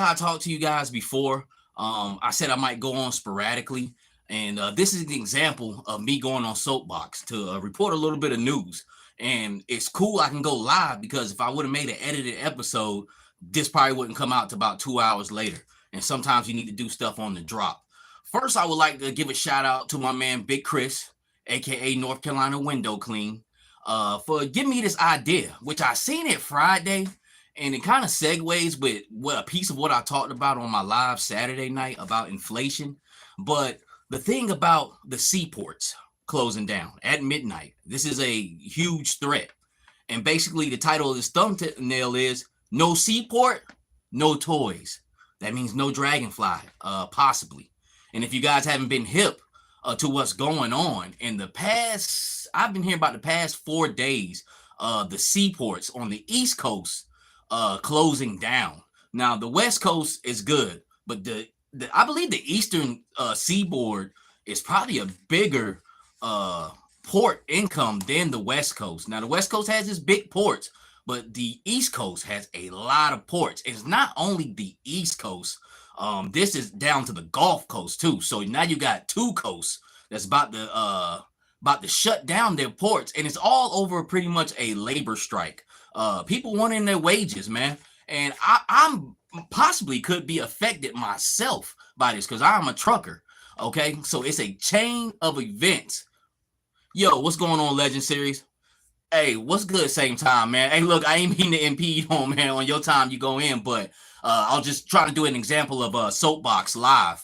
how I talked to you guys before, I said I might go on sporadically. And this is an example of me going on Soapbox to report a little bit of news. And it's cool I can go live because if I would have made an edited episode, this probably wouldn't come out to about 2 hours later. And sometimes you need to do stuff on the drop. First, I would like to give a shout out to my man, Big Chris, aka North Carolina Window Clean, for giving me this idea, which I seen it Friday. And it kind of segues with what a piece of what I talked about on my live Saturday night about inflation. But the thing about the seaports closing down at midnight, this is a huge threat. And basically the title of this thumbnail is No Seaport, No Toys. That means no dragonfly, possibly. And if you guys haven't been hip to what's going on in the past, I've been hearing about the past 4 days, the seaports on the East Coast closing down. Now the West Coast is good, but I believe the Eastern seaboard is probably a bigger port income than the West Coast. Now the West Coast has its big ports, but the East Coast has a lot of ports. It's not only the East Coast. This is down to the Gulf Coast too. So now you got 2 coasts that's about to shut down their ports, and it's all over pretty much a labor strike. People wanting their wages, man. And I'm possibly could be affected myself by this because I'm a trucker. Okay, so it's a chain of events. Yo, what's going on, Legend Series? Hey, what's good? Same time, man. Hey, look, I ain't mean to impede on your time you go in, but I'll just try to do an example of Soapbox live,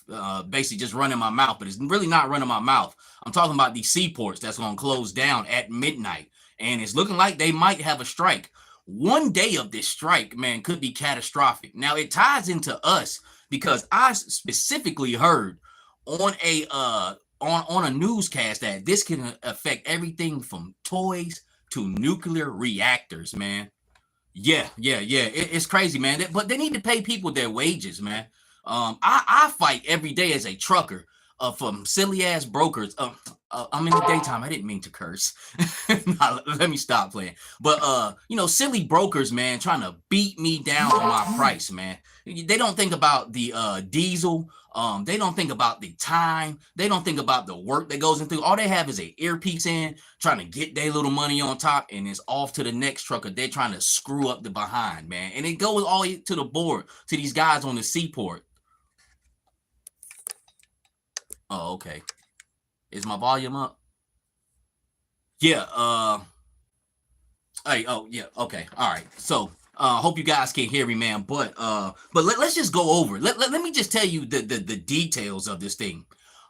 basically just running my mouth, but it's really not running my mouth. I'm talking about these seaports that's going to close down at midnight, and it's looking like they might have a strike. One day of this strike, man, could be catastrophic. Now, it ties into us because I specifically heard on a newscast that this can affect everything from toys to nuclear reactors, man. Yeah. It's crazy, man. But they need to pay people their wages, man. I fight every day as a trucker from silly ass brokers. I'm in the daytime. I didn't mean to curse. Nah, let me stop playing. But silly brokers, man, trying to beat me down on my price, man. They don't think about the diesel. They don't think about the time. They don't think about the work that goes into. All they have is an earpiece in, trying to get their little money on top, and it's off to the next trucker. They're trying to screw up the behind, man. And it goes all to the board to these guys on the seaport. Oh, okay. Is my volume up? Yeah. Hey. Oh, yeah. Okay. All right. So. Hope you guys can hear me, man. But let's just go over. Let me just tell you the details of this thing.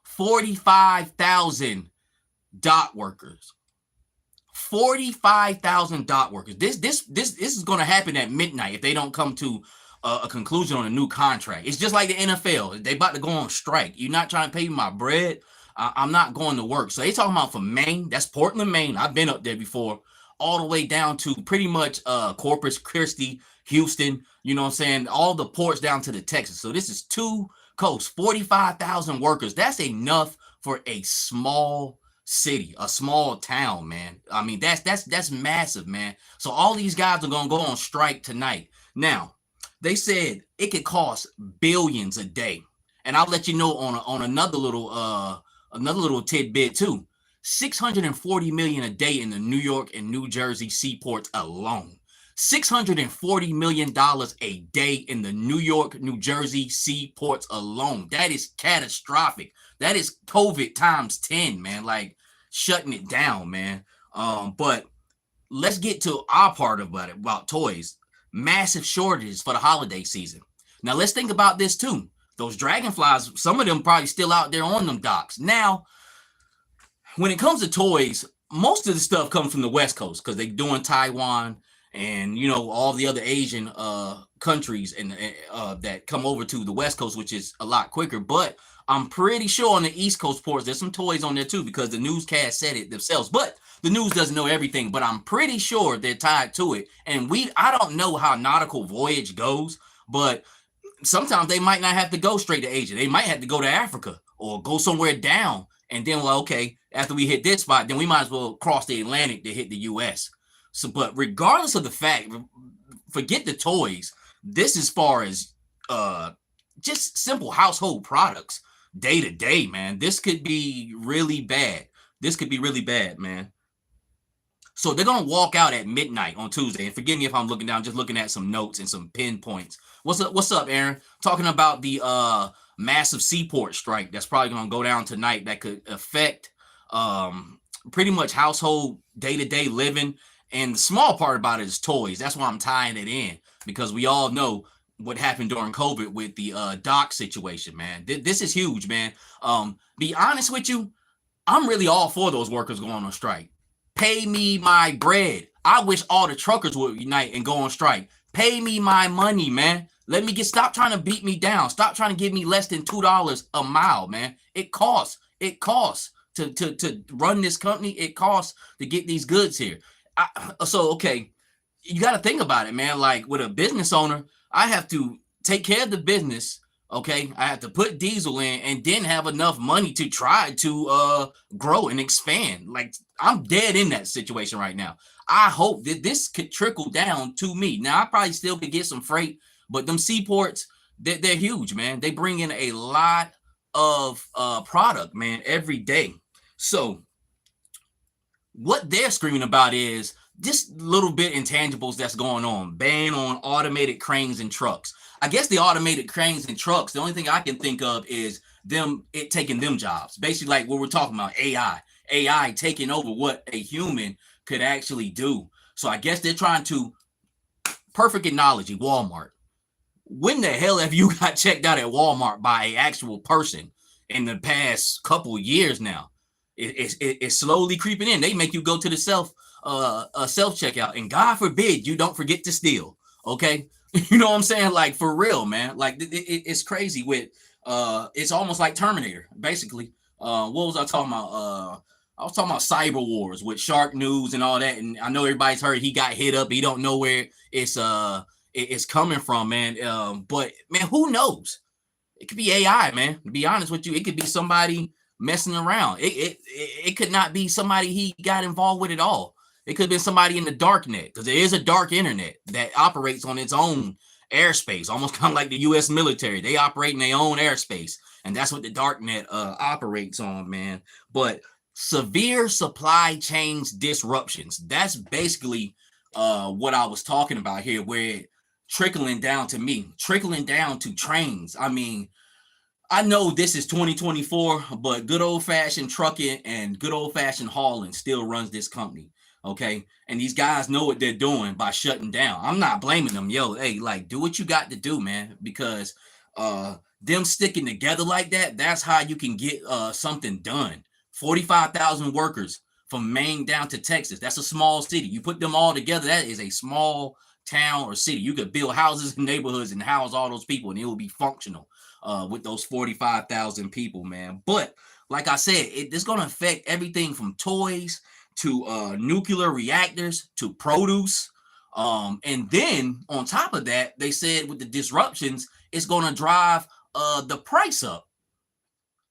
45,000 dock workers. 45,000 dock workers. This is going to happen at midnight if they don't come to a conclusion on a new contract. It's just like the NFL. They about to go on strike. You're not trying to pay me my bread. I'm not going to work. So they talking about from Maine. That's Portland, Maine. I've been up there before. All the way down to pretty much Corpus Christi, Houston, you know what I'm saying? All the ports down to the Texas. So this is 2 coasts, 45,000 workers. That's enough for a small city, a small town, man. I mean, that's massive, man. So all these guys are going to go on strike tonight. Now, they said it could cost billions a day. And I'll let you know on another little tidbit too. $640 million a day in the New York and New Jersey seaports alone. $640 million a day in the New York, New Jersey seaports alone. That is catastrophic. That is COVID times 10, man. Like shutting it down, man. But let's get to our part about toys. Massive shortages for the holiday season. Now let's think about this too. Those dragonflies, some of them probably still out there on them docks. Now, when it comes to toys, most of the stuff comes from the West Coast because they're doing Taiwan and, all the other Asian countries and that come over to the West Coast, which is a lot quicker. But I'm pretty sure on the East Coast ports, there's some toys on there too because the newscast said it themselves. But the news doesn't know everything, but I'm pretty sure they're tied to it. And I don't know how nautical voyage goes, but sometimes they might not have to go straight to Asia. They might have to go to Africa or go somewhere down. And then, well, okay, after we hit this spot, then we might as well cross the Atlantic to hit the U.S. So, but regardless of the fact, forget the toys. This as far as uh just simple household products day to day, man. This could be really bad. This could be really bad, man. So they're gonna walk out at midnight on Tuesday. And forgive me if I'm looking down, just looking at some notes and some pinpoints. What's up? What's up, Aaron? Talking about the massive Seaport strike that's probably gonna go down tonight that could affect pretty much household day-to-day living. And the small part about it is toys. That's why I'm tying it in, because we all know what happened during COVID with the dock situation, man. This is huge, man. Be honest with you, I'm really all for those workers going on strike. Pay me my bread. I wish all the truckers would unite and go on strike. Pay me my money, man. Let me stop trying to beat me down. Stop trying to give me less than $2 a mile, man. It costs. It costs to run this company. It costs to get these goods here. Okay, you got to think about it, man. Like with a business owner, I have to take care of the business. Okay, I have to put diesel in and then have enough money to try to grow and expand. Like I'm dead in that situation right now. I hope that this could trickle down to me. Now I probably still could get some freight, but them seaports, they're huge, man. They bring in a lot of product, man, every day. So what they're screaming about is just little bit intangibles that's going on. Ban on automated cranes and trucks. I guess the automated cranes and trucks, the only thing I can think of is it taking them jobs. Basically like what we're talking about, AI taking over what a human could actually do. So I guess they're trying to, perfect analogy, Walmart. When the hell have you got checked out at Walmart by an actual person in the past couple of years now? It's slowly creeping in. They make you go to the self checkout, and God forbid you don't forget to steal. Okay, you know what I'm saying? Like for real, man. Like it's crazy. With it's almost like Terminator, basically. What was I talking about? I was talking about cyber wars with Shark News and all that. And I know everybody's heard he got hit up. He don't know where it's coming from, man. But man, who knows? It could be AI, man. To be honest with you, it could be somebody messing around. It could not be somebody he got involved with at all. It could have been somebody in the dark net, because there is a dark internet that operates on its own airspace, almost kind of like the U.S. military. They operate in their own airspace, and that's what the dark net operates on, man. But severe supply chains disruptions, that's basically what I was talking about here, where trickling down to me, trickling down to trains. I mean, I know this is 2024, but good old-fashioned trucking and good old-fashioned hauling still runs this company, okay? And these guys know what they're doing by shutting down. I'm not blaming them. Yo, hey, like, do what you got to do, man, because them sticking together like that, that's how you can get something done. 45,000 workers from Maine down to Texas. That's a small city. You put them all together, that is a small town or city. You could build houses and neighborhoods and house all those people, and it will be functional with those 45,000 people, man. But like I said, it's going to affect everything from toys to nuclear reactors to produce. And then on top of that, they said with the disruptions, it's going to drive the price up.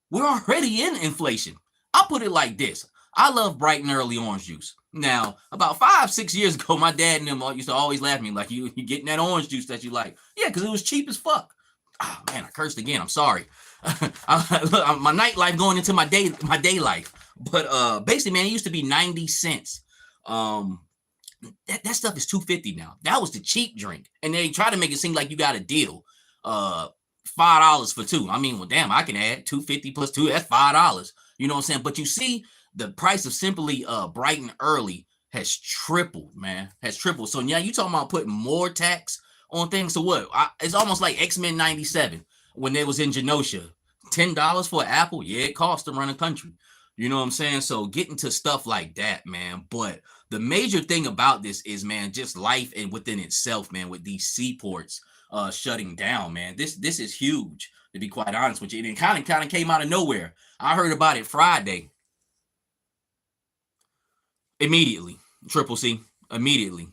We're already in inflation. I'll put it like this. I love bright and early orange juice. Now, about 5-6 years ago, my dad and them used to always laugh at me like, you getting that orange juice that you like? Yeah, because it was cheap as fuck. Oh, man, I cursed again. I'm sorry. My nightlife going into my day life. But basically, man, it used to be 90 cents. That stuff is $2.50 now. That was the cheap drink. And they try to make it seem like you got a deal. $5 for two. I mean, well, damn, I can add $2.50 plus $2. That's $5. You know what I'm saying? But you see, the price of simply bright and early has tripled, man. Has tripled. So now you talking about putting more tax on things. So what? It's almost like X-Men 97 when they was in Genosha. $10 for an apple? Yeah, it costs to run a country. You know what I'm saying? So getting to stuff like that, man. But the major thing about this is, man, just life and within itself, man, with these seaports shutting down, man. This is huge, to be quite honest with you. And it kind of came out of nowhere. I heard about it Friday. Immediately. Triple C. Immediately.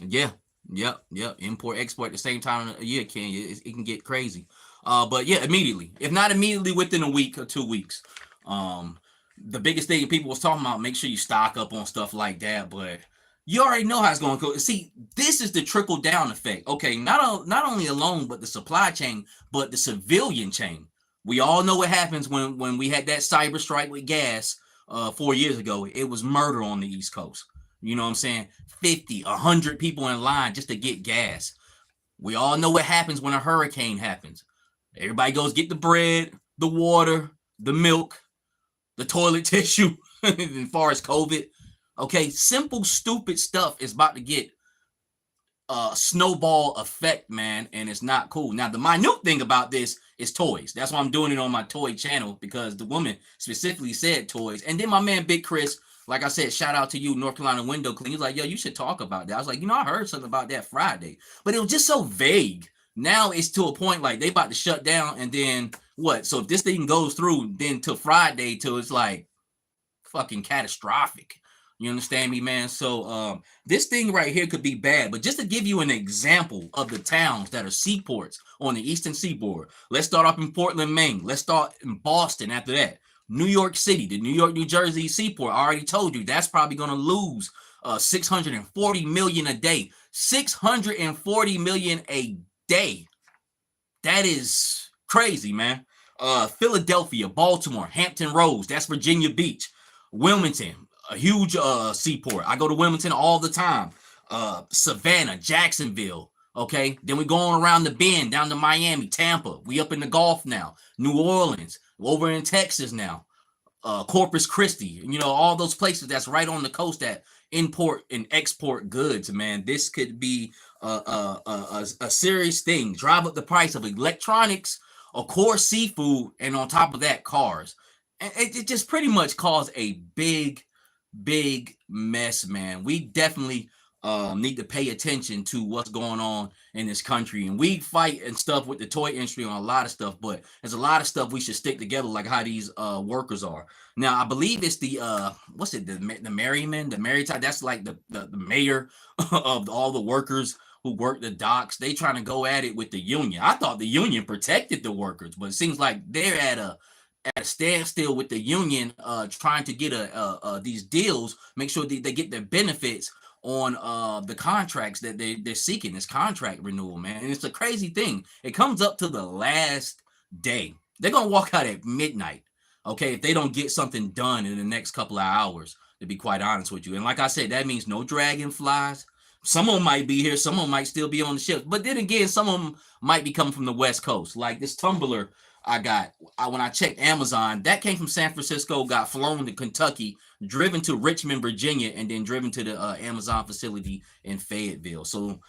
Yeah. Yep. Import, export at the same time a year, can you? It can get crazy. But yeah, immediately. If not immediately, within a week or 2 weeks. The biggest thing people was talking about, make sure you stock up on stuff like that. But You already know how it's going to go. See, this is the trickle down effect. Okay, not only alone, but the supply chain, but the civilian chain. We all know what happens when we had that cyber strike with gas 4 years ago. It was murder on the East Coast. You know what I'm saying? 50, 100 people in line just to get gas. We all know what happens when a hurricane happens. Everybody goes get the bread, the water, the milk, the toilet tissue, as far as COVID. Okay, simple, stupid stuff is about to get a snowball effect, man, and it's not cool. Now, the minute thing about this is toys. That's why I'm doing it on my toy channel, because the woman specifically said toys. And then my man, Big Chris, like I said, shout out to you, North Carolina Window Clean. He's like, yo, you should talk about that. I was like, I heard something about that Friday, but it was just so vague. Now it's to a point like they about to shut down, and then what? So if this thing goes through, then till Friday, till it's like fucking catastrophic. You understand me, man? So this thing right here could be bad, but just to give you an example of the towns that are seaports on the eastern seaboard, let's start off in Portland, Maine. Let's start in Boston after that. New York City, the New York, New Jersey seaport. I already told you that's probably going to lose 640 million a day. 640 million a day. That is crazy, man. Philadelphia, Baltimore, Hampton Roads, that's Virginia Beach. Wilmington, a huge seaport. I go to Wilmington all the time. Savannah, Jacksonville. Okay, then we going around the bend down to Miami, Tampa. We up in the Gulf now. New Orleans, over in Texas now. Corpus Christi, all those places that's right on the coast that import and export goods, man. This could be a serious thing. Drive up the price of electronics, of course, seafood, and on top of that, cars. And it just pretty much caused a big mess, man. We definitely need to pay attention to what's going on in this country. And we fight and stuff with the toy industry on a lot of stuff, but there's a lot of stuff we should stick together, like how these workers are. Now, I believe it's the the Merryman, the Maritime. That's like the mayor of all the workers who work the docks. They trying to go at it with the union. I thought the union protected the workers, but it seems like they're at a standstill with the union, trying to get these deals, make sure they get their benefits on the contracts that they're seeking, this contract renewal, man. And it's a crazy thing. It comes up to the last day. They're gonna walk out at midnight, okay, if they don't get something done in the next couple of hours, to be quite honest with you. And like I said, that means no dragonflies. Some of them might be here, some of them might still be on the ship, but then again, some of them might be coming from the West Coast. Like this tumbler I got, when I checked Amazon, that came from San Francisco, got flown to Kentucky, driven to Richmond, Virginia, and then driven to the Amazon facility in Fayetteville. So,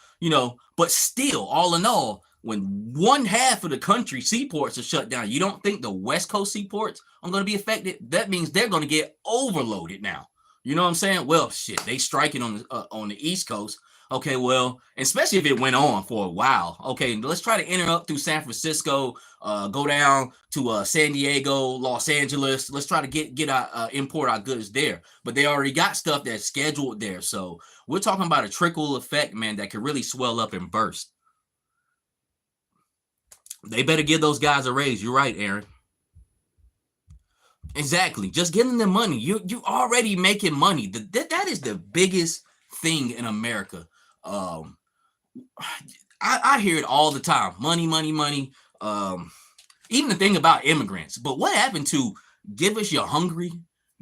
but still, all in all, when one half of the country seaports are shut down, you don't think the West Coast seaports are going to be affected? That means they're going to get overloaded now. You know what I'm saying? Well, shit, they striking on the East Coast. Okay, well, especially if it went on for a while. Okay, let's try to enter up through San Francisco, go down to San Diego, Los Angeles. Let's try to get our import our goods there. But they already got stuff that's scheduled there. So we're talking about a trickle effect, man, that could really swell up and burst. They better give those guys a raise. You're right, Aaron. Exactly. Just giving them money. You already making money. That is the biggest thing in America. I hear it all the time. Money, money, money. Even the thing about immigrants. But what happened to give us your hungry,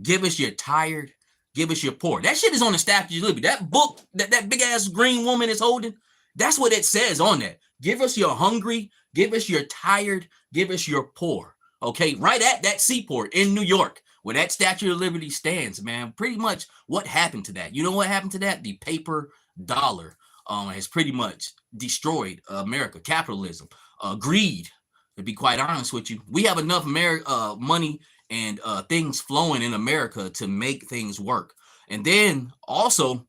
give us your tired, give us your poor? That shit is on the Statue of Liberty. That book that big ass green woman is holding, that's what it says on that. Give us your hungry, give us your tired, give us your poor. Okay, right at that seaport in New York, where that Statue of Liberty stands, man. Pretty much what happened to that? You know what happened to that? The paper dollar has pretty much destroyed America. Capitalism, greed. To be quite honest with you, we have enough money and things flowing in America to make things work. And then also,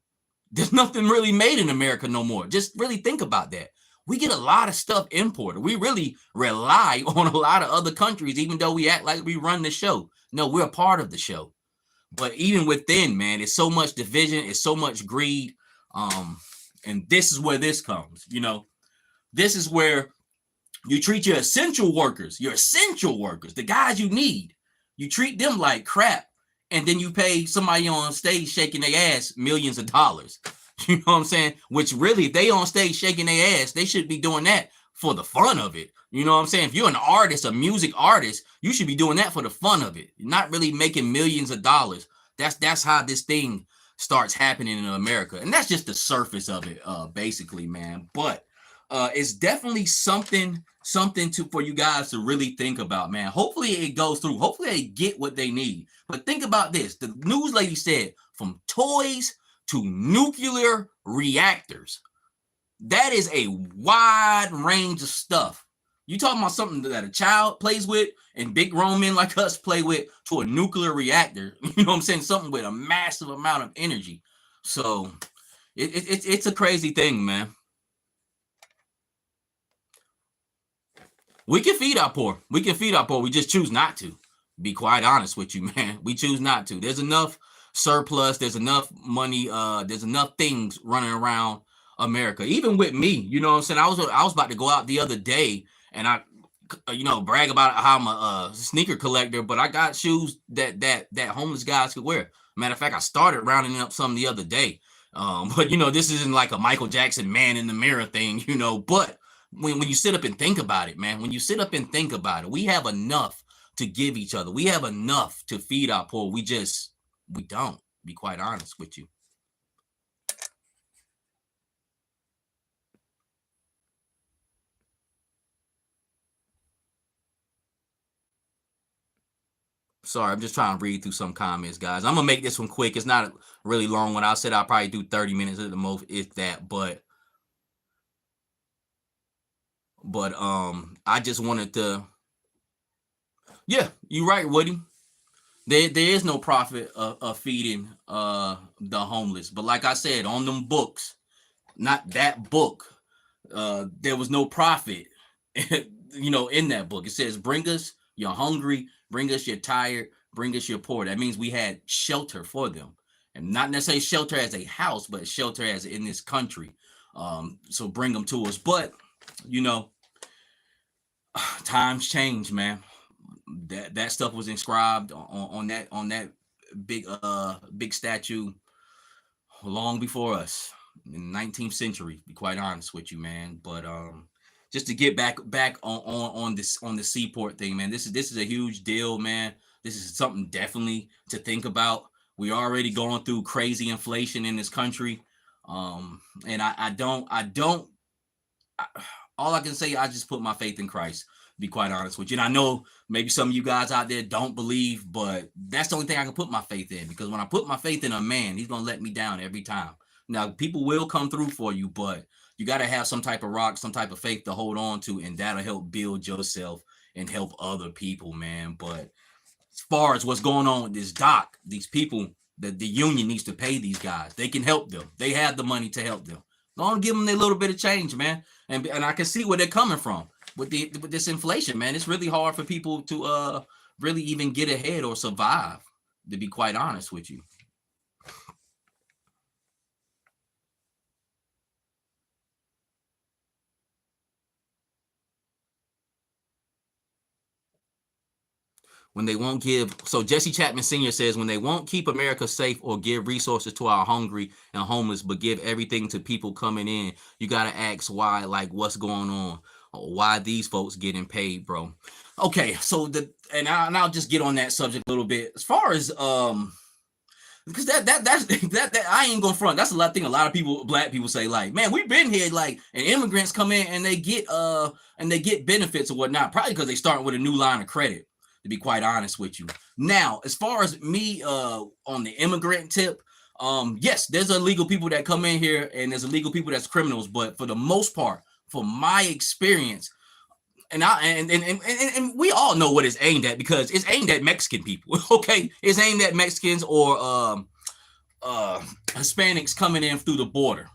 there's nothing really made in America no more. Just really think about that. We get a lot of stuff imported. We really rely on a lot of other countries, even though we act like we run the show. No, we're a part of the show. But even within, man, it's so much division, it's so much greed. And this is where this comes. This is where you treat your essential workers, the guys you need. You treat them like crap, and then you pay somebody on stage shaking their ass millions of dollars. You know what I'm saying? Which really, if they on stage shaking their ass, they should be doing that for the fun of it. You know what I'm saying? If you're an artist, a music artist, you should be doing that for the fun of it. You're not really making millions of dollars. That's how this thing starts happening in America. And that's just the surface of it, basically, man. But it's definitely something to for you guys to really think about, man. Hopefully it goes through. Hopefully they get what they need. But think about this. The news lady said from toys to nuclear reactors. That is a wide range of stuff. You talking about something that a child plays with and big grown men like us play with, to a nuclear reactor. You know what I'm saying? Something with a massive amount of energy. So it's a crazy thing, man. We can feed our poor. We can feed our poor. We just choose not to. Be quite honest with you, man. We choose not to. There's enough surplus. There's enough money. There's enough things running around America. Even with me, you know what I'm saying? I was about to go out the other day, and I, brag about how I'm a sneaker collector, but I got shoes that homeless guys could wear. Matter of fact, I started rounding up some the other day. But this isn't like a Michael Jackson man in the mirror thing, but when you sit up and think about it, man, we have enough to give each other. We have enough to feed our poor. We don't, be quite honest with you. Sorry, I'm just trying to read through some comments, guys. I'm gonna make this one quick. It's not a really long one. I said I'll probably do 30 minutes at the most, if that. But I just wanted to. Yeah, you're right, Woody. There is no profit of feeding the homeless. But like I said, on them books, not that book, there was no profit. In that book, it says, "Bring us you're hungry, bring us you're tired, bring us you're poor." That means we had shelter for them, and not necessarily shelter as a house, but shelter as in this country. So bring them to us. But times change, man. That stuff was inscribed on that big statue long before us in the 19th century. Be quite honest with you, man. But just to get back on the Seaport thing, man. This is a huge deal, man. This is something definitely to think about. We're already going through crazy inflation in this country, and I don't. All I can say, I just put my faith in Christ. Be quite honest with you. And I know maybe some of you guys out there don't believe, but that's the only thing I can put my faith in, because when I put my faith in a man, he's going to let me down every time. Now, people will come through for you, but you got to have some type of rock, some type of faith to hold on to, and that'll help build yourself and help other people, man. But as far as what's going on with this doc, these people, the union needs to pay these guys. They can help them. They have the money to help them. Don't give them their little bit of change, man. And I can see where they're coming from. With this inflation, man, it's really hard for people to really even get ahead or survive, to be quite honest with you. When they won't give, so Jesse Chapman Sr. says, when they won't keep America safe or give resources to our hungry and homeless, but give everything to people coming in, you got to ask why, like what's going on, why these folks getting paid, bro. Okay, so I'll just get on that subject a little bit. As far as because that I ain't gonna front. That's a lot thing. A lot of people, black people, say like, man, we've been here, like, and immigrants come in and they get benefits or whatnot, probably because they start with a new line of credit. To be quite honest with you. Now, as far as me on the immigrant tip, yes, there's illegal people that come in here and there's illegal people that's criminals, but for the most part, from my experience, and we all know what it's aimed at, because it's aimed at Mexican people. Okay, it's aimed at Mexicans or Hispanics coming in through the border.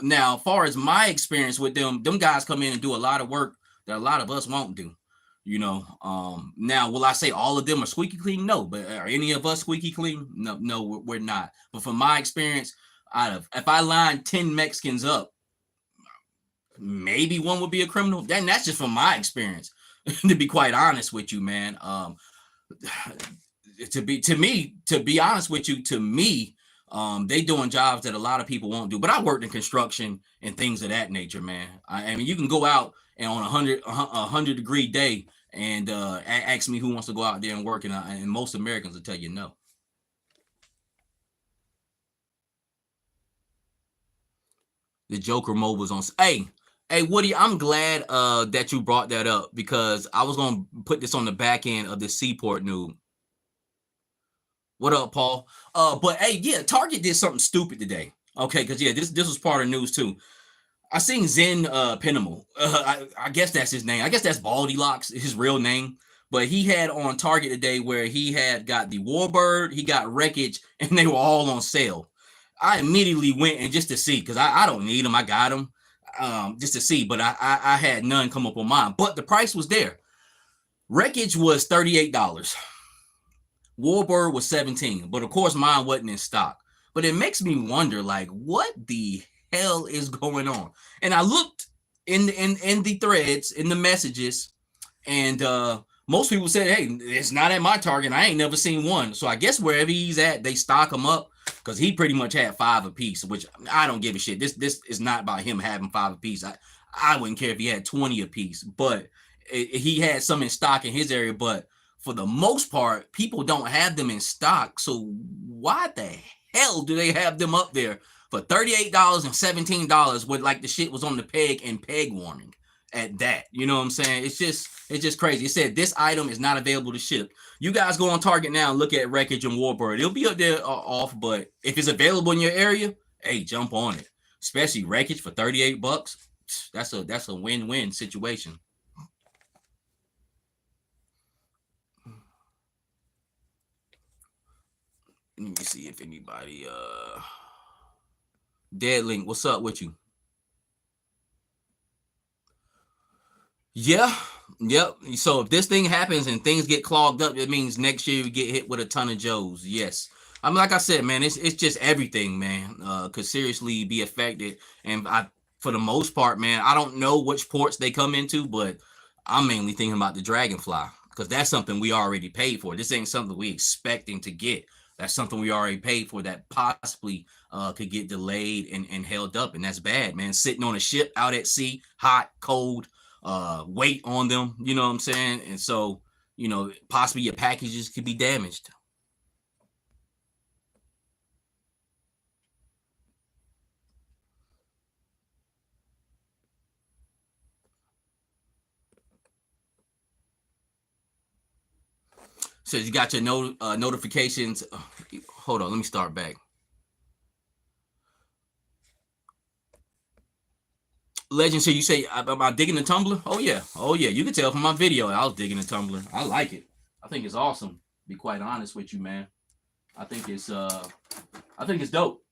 Now, as far as my experience with them guys come in and do a lot of work that a lot of us won't do. Now, will I say all of them are squeaky clean? No. But are any of us squeaky clean? No, we're not. But from my experience, if I line 10 Mexicans up, maybe one would be a criminal. Then that's just from my experience. To be quite honest with you, man. To be honest with you, to me, They doing jobs that a lot of people won't do. But I worked in construction and things of that nature, man. I mean, you can go out and on a 100-degree day and ask me who wants to go out there and work, and most Americans will tell you no. The Joker mobile's on. Hey, Woody, I'm glad that you brought that up because I was gonna put this on the back end of the Seaport news. What up, Paul? But hey, yeah, Target did something stupid today. Okay, because yeah, this was part of news too. I seen Zen Penimal. I guess that's his name. I guess that's Baldy Locks, his real name. But he had on Target today where he had got the Warbird, he got Wreckage, and they were all on sale. I immediately went and just to see, because I don't need them. I got them just to see, but I had none come up on mine. But the price was there. Wreckage was $38. Warbird was $17, but of course mine wasn't in stock. But it makes me wonder, like, what the hell is going on? And I looked in the threads, in the messages, and most people said, hey, it's not at my Target. I ain't never seen one. So I guess wherever he's at, they stock them up because he pretty much had 5 apiece, which I don't give a shit. This is not about him having 5 apiece. I wouldn't care if he had 20 apiece, but he had some in stock in his area, but for the most part, people don't have them in stock. So why the hell do they have them up there for $38 and $17 with like the shit was on the peg and peg warning at that? You know what I'm saying? It's just crazy. It said this item is not available to ship. You guys go on Target now and look at Wreckage and Warbird. It'll be up there off, but if it's available in your area, hey, jump on it. Especially Wreckage for $38. That's a win-win situation. Let me see if anybody Dead Link, what's up with you? Yeah, yep. So if this thing happens and things get clogged up, it means next year you get hit with a ton of Joes. Yes. I mean, like I said, man, it's just everything, man. Could seriously be affected. And for the most part, man, I don't know which ports they come into, but I'm mainly thinking about the Dragonfly because that's something we already paid for. This ain't something we expecting to get. That's something we already paid for that possibly could get delayed and held up. And that's bad, man. Sitting on a ship out at sea, hot, cold, weight on them, you know what I'm saying? And so, you know, possibly your packages could be damaged. So you got your notifications. Hold on, let me start back. Legend, so you say about digging the tumbler? Oh yeah, you can tell from my video I was digging the tumbler. I like it. I think it's awesome. To be quite honest with you, man. I think it's dope. I think it's dope.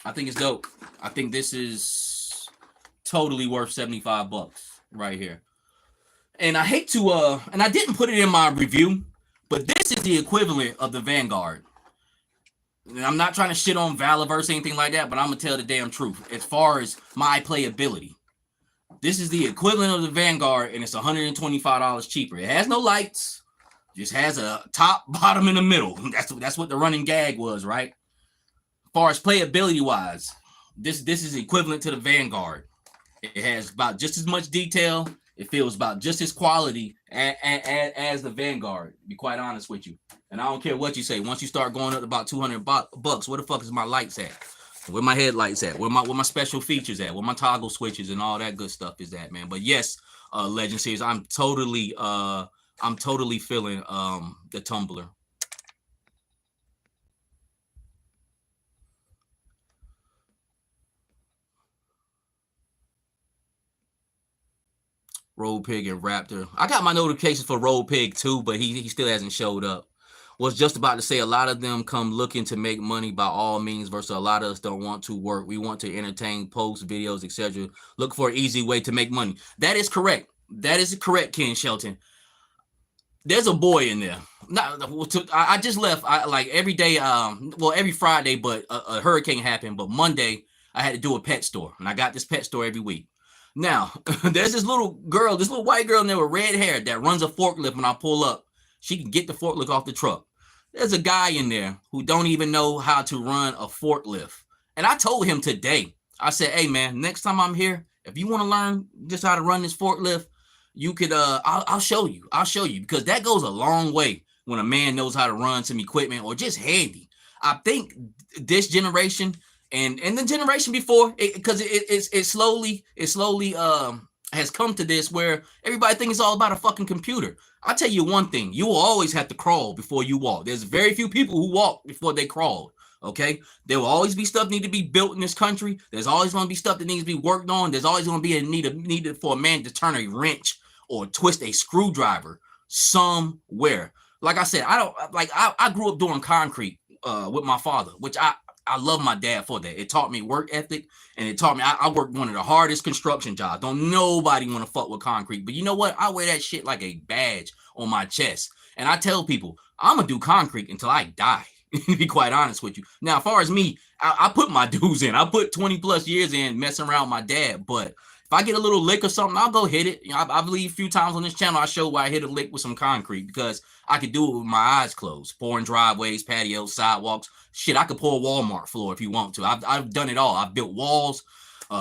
I think this is totally worth $75 right here. And I hate to and I didn't put it in my review, but this is the equivalent of the Vanguard. And I'm not trying to shit on Valaverse or anything like that, but I'm gonna tell the damn truth. As far as my playability, this is the equivalent of the Vanguard, and it's $125 cheaper. It has no lights, just has a top, bottom, in the middle. That's what the running gag was, right? As far as playability wise, this is equivalent to the Vanguard. It has about just as much detail. It feels about just as quality as the Vanguard, to be quite honest with you. And I don't care what you say. Once you start going up to about $200, where the fuck is my lights at? Where my headlights at? Where my special features at? Where my toggle switches and all that good stuff is at, man. But yes, Legend Series, I'm totally feeling the tumbler. Road Pig and Raptor. I got my notifications for Road Pig too, but he still hasn't showed up. Was just about to say a lot of them come looking to make money by all means versus a lot of us don't want to work. We want to entertain, post videos, etc. Look for an easy way to make money. That is correct. That is correct, Ken Shelton. There's a boy in there. I just left. I like every day, every Friday, but a hurricane happened. But Monday, I had to do a pet store, and I got this pet store every week. Now, there's this little girl, this little white girl in there with red hair that runs a forklift when I pull up. She can get the forklift off the truck. There's a guy in there who don't even know how to run a forklift. And I told him today, I said, hey man, next time I'm here, if you want to learn just how to run this forklift, you could I'll show you. I'll show you, because that goes a long way when a man knows how to run some equipment or just handy. I think this generation and the generation before, because it slowly has come to this where everybody thinks it's all about a fucking computer. I'll tell you one thing, you will always have to crawl before you walk. There's very few people who walk before they crawl. Okay, there will always be stuff need to be built in this country. There's always going to be stuff that needs to be worked on. There's always going to be a needed for a man to turn a wrench or twist a screwdriver somewhere. Like I said, I grew up doing concrete with my father, which I love my dad for that. It taught me work ethic, and it taught me I worked one of the hardest construction jobs. Don't nobody want to fuck with concrete, but you know what? I wear that shit like a badge on my chest, and I tell people I'm gonna do concrete until I die. To be quite honest with you. Now, as far as me, I put my dues in. I put 20 plus years in messing around with my dad, but if I get a little lick or something, I'll go hit it. You know, I believe a few times on this channel I show where I hit a lick with some concrete because I could do it with my eyes closed. Pouring driveways, patios, sidewalks. Shit, I could pour a Walmart floor if you want to. I've done it all. I've built walls,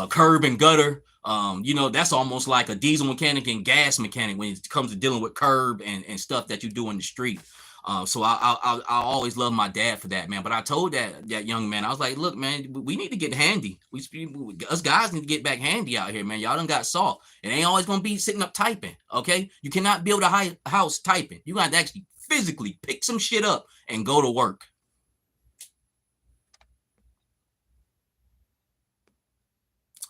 curb and gutter. You know, that's almost like a diesel mechanic and gas mechanic when it comes to dealing with curb and stuff that you do in the street. So I always love my dad for that, man. But I told that young man, I was like, look, man, we need to get handy. Us guys need to get back handy out here, man. Y'all done got salt. It ain't always gonna be sitting up typing, okay? You cannot build a house typing. You got to actually physically pick some shit up and go to work.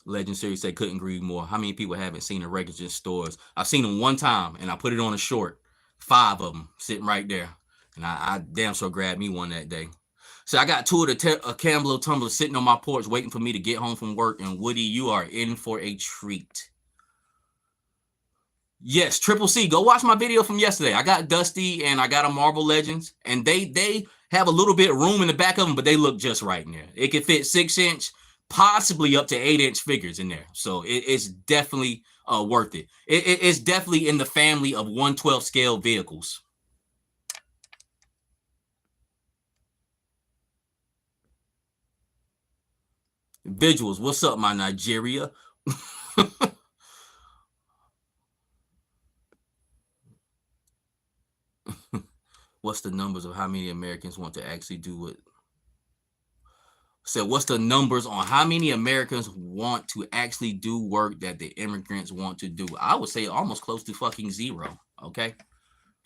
Legend Series say couldn't agree more. How many people haven't seen the records in stores? I've seen them one time, and I put it on a short. 5 of them sitting right there. And I damn sure grabbed me one that day. So I got 2 of the Campbell tumblers sitting on my porch waiting for me to get home from work. And Woody, you are in for a treat. Yes, Triple C. Go watch my video from yesterday. I got Dusty and I got a Marvel Legends. And they have a little bit of room in the back of them, but they look just right in there. It can fit 6-inch, possibly up to 8-inch figures in there. So it's definitely worth it. It's definitely in the family of 1/12 scale vehicles. Visuals, what's up, my Nigeria? What's the numbers of how many Americans want to actually do it? So what's the numbers on how many Americans want to actually do work that the immigrants want to do? I would say almost close to fucking 0. Okay.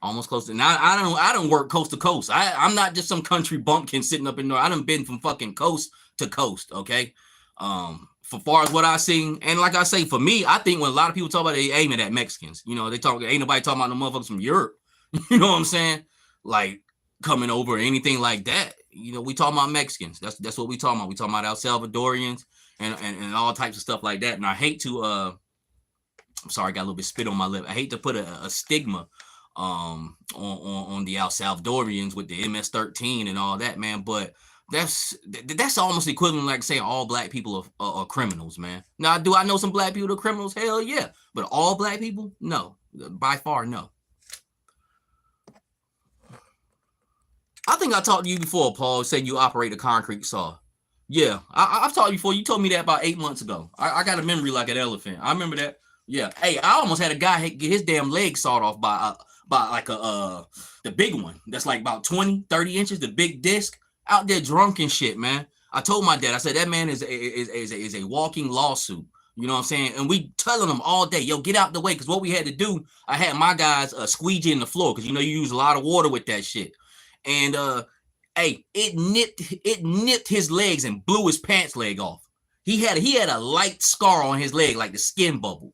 Almost close to. Now I don't work coast to coast. I'm not just some country bumpkin sitting up in there. I done been from fucking coast to coast. Okay. For far as what I seen, and like I say, for me, I think when a lot of people talk about it, they aiming at Mexicans. You know, they talk, ain't nobody talking about the motherfuckers from Europe. You know what I'm saying? Like coming over or anything like that. You know, we talking about Mexicans. That's what we talking about. We talking about El Salvadorians and all types of stuff like that. And I hate to I'm sorry, I got a little bit spit on my lip. I hate to put a stigma on the El Salvadorians with the MS-13 and all that, man, but that's almost equivalent like saying all black people are criminals, man. Now, do I know some black people that are criminals? Hell yeah. But all black people? No. By far, no. I think I talked to you before, Paul, saying you operate a concrete saw. Yeah, I've talked to you before. You told me that about 8 months ago. I got a memory like an elephant. I remember that. Yeah. Hey, I almost had a guy get his damn leg sawed off by like the big one. That's like about 20, 30 inches, the big disc. Out there drunk and shit, man. I told my dad, I said, that man is a walking lawsuit. You know what I'm saying? And we telling them all day, yo, get out the way. Because what we had to do, I had my guys squeegee in the floor. Because, you know, you use a lot of water with that shit. And, hey, it nipped his legs and blew his pants leg off. He had a light scar on his leg, like the skin bubble.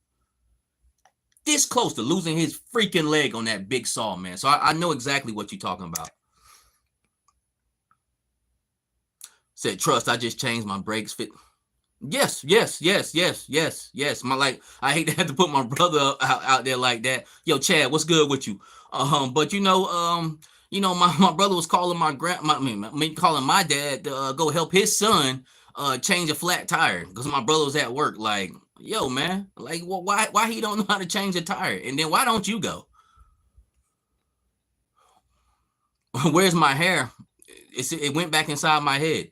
This close to losing his freaking leg on that big saw, man. So I know exactly what you're talking about. Said, trust, I just changed my brakes fit. Yes. My, like, I hate to have to put my brother out there like that. Yo, Chad, what's good with you? But you know, my brother was calling calling my dad to go help his son change a flat tire because my brother was at work. Like, yo, man, like, well, why he don't know how to change a tire? And then why don't you go? Where's my hair? It went back inside my head.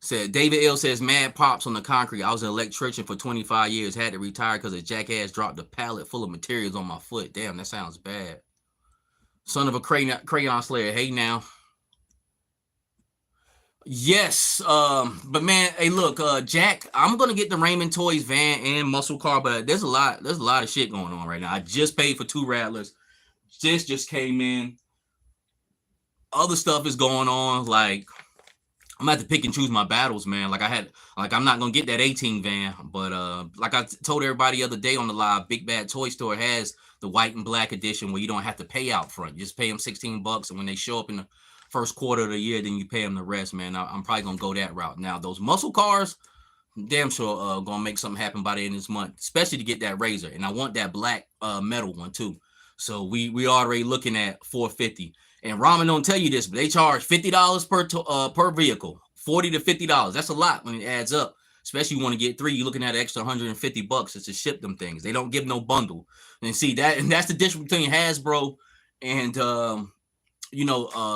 Said David L says mad pops on the concrete. I was an electrician for 25 years. Had to retire because a jackass dropped a pallet full of materials on my foot. Damn, that sounds bad. Son of a crayon slayer. Hey now. Yes, but man, hey, look, Jack, I'm gonna get the Raymond Toys van and muscle car, but there's a lot of shit going on right now. I just paid for 2 Rattlers. This just came in. Other stuff is going on. Like I'm gonna have to pick and choose my battles, man. I'm not gonna get that 18 van, but like I told everybody the other day on the live, Big Bad Toy Store has the white and black edition where you don't have to pay out front. You just pay them $16, and when they show up in the first quarter of the year, then you pay them the rest, man. I'm probably gonna go that route. Now those muscle cars, I'm damn sure gonna make something happen by the end of this month, especially to get that Razor, and I want that black metal one too. So we already looking at 450. And Ramen don't tell you this, but they charge $50 per vehicle, $40 to $50. That's a lot when it adds up. Especially you want to get 3, you're looking at an extra $150 just to ship them things. They don't give no bundle. And see that, and that's the difference between Hasbro and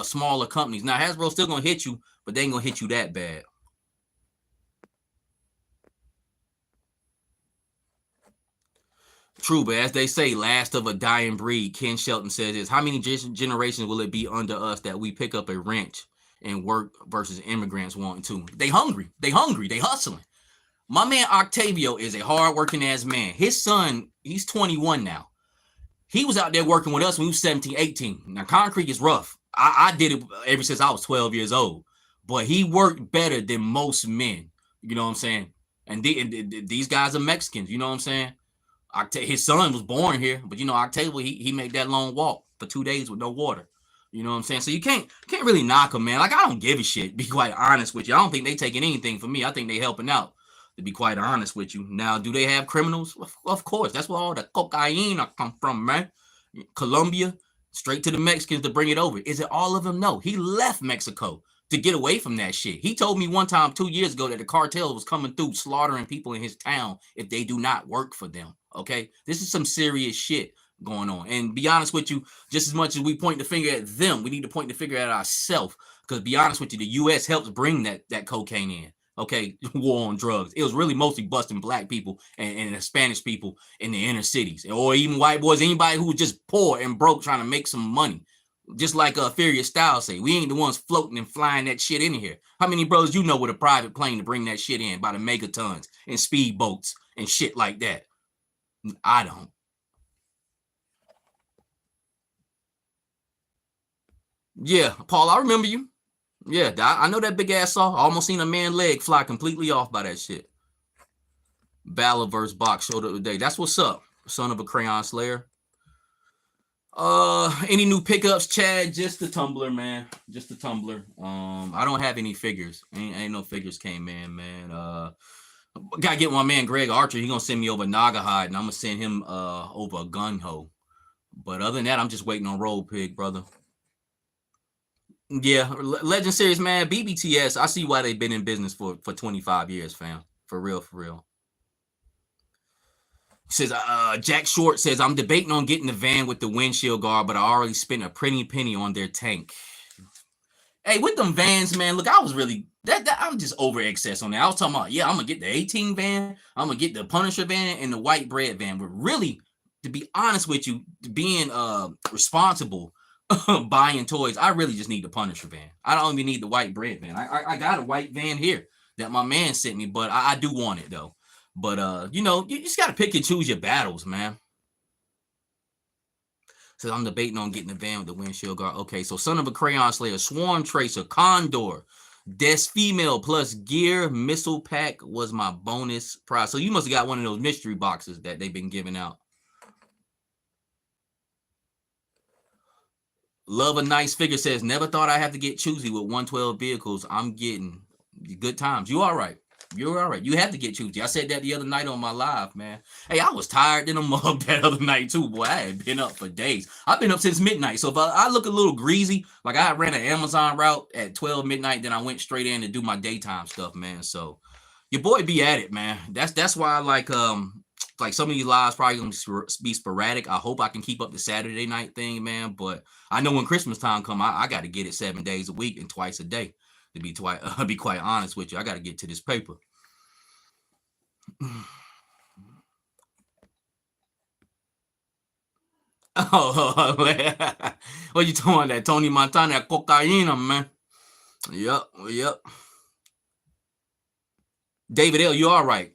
smaller companies. Now Hasbro's still gonna hit you, but they ain't gonna hit you that bad. True, but as they say, last of a dying breed. Ken Shelton says this. How many generations will it be under us that we pick up a wrench and work versus immigrants wanting to? They hungry. They hungry. They hustling. My man Octavio is a hard-working ass man. His son, he's 21 now. He was out there working with us when he was 17, 18. Now, concrete is rough. I did it ever since I was 12 years old. But he worked better than most men. You know what I'm saying? And these guys are Mexicans. You know what I'm saying? His son was born here, but Octavio, he made that long walk for 2 days with no water. You know what I'm saying? So you can't really knock him, man. Like I don't give a shit. Be quite honest with you. I don't think they taking anything from me. I think they helping out. To be quite honest with you. Now, do they have criminals? Of course. That's where all the cocaine come from, man. Colombia, straight to the Mexicans to bring it over. Is it all of them? No. He left Mexico to get away from that shit. He told me one time 2 years ago that the cartel was coming through slaughtering people in his town if they do not work for them. Okay, this is some serious shit going on. And be honest with you, just as much as we point the finger at them, we need to point the finger at ourselves. Because be honest with you, the U.S. helps bring that cocaine in. Okay, war on drugs. It was really mostly busting black people and Spanish people in the inner cities, or even white boys, anybody who was just poor and broke trying to make some money. Just like Furious Styles say, we ain't the ones floating and flying that shit in here. How many brothers you know with a private plane to bring that shit in by the megatons and speedboats and shit like that? I don't. Yeah, Paul, I remember you. Yeah, I know that big ass saw. I almost seen a man leg fly completely off by that shit. Ballaverse box showed up today. That's what's up, son of a crayon slayer. Any new pickups, Chad? Just the tumbler, man. Just the tumbler. I don't have any figures. Ain't no figures came in, man. Gotta get my man Greg Archer. He gonna send me over Nagahide, and I'm gonna send him over a gun ho. But other than that, I'm just waiting on Road Pig, brother. Yeah, Legend Series, man. BBTS. I see why they've been in business for 25 years, fam. For real, for real. Says Jack Short says I'm debating on getting the van with the windshield guard, but I already spent a pretty penny on their tank. Hey, with them vans, man, look, I was really that I'm just over excess on that. I was talking about, yeah, I'm gonna get the 18 van, I'm gonna get the Punisher van and the white bread van. But really, to be honest with you, being responsible buying toys, I really just need the Punisher van. I don't even need the white bread van. I got a white van here that my man sent me, but I do want it though. But you just gotta pick and choose your battles, man. So I'm debating on getting the van with the windshield guard. Okay, so Son of a Crayon Slayer, Swarm Tracer, Condor, Des Female plus Gear Missile Pack was my bonus prize. So you must have got one of those mystery boxes that they've been giving out. Love a Nice Figure says, never thought I have to get choosy with 112 vehicles. I'm getting good times. You all right. You're all right. You have to get choosy. I said that the other night on my live, man. Hey, I was tired in a mug that other night too, boy. I had been up for days. I've been up since midnight. So if I look a little greasy, like I ran an Amazon route at 12 midnight, then I went straight in to do my daytime stuff, man. So your boy be at it, man. That's why I like like some of these lives probably gonna be sporadic. I hope I can keep up the Saturday night thing, man. But I know when Christmas time come, I got to get it 7 days a week and twice a day. To be be quite honest with you, I got to get to this paper. Oh, what you talking about? That Tony Montana, that cocaine, man. Yep, yep. David L., you are right.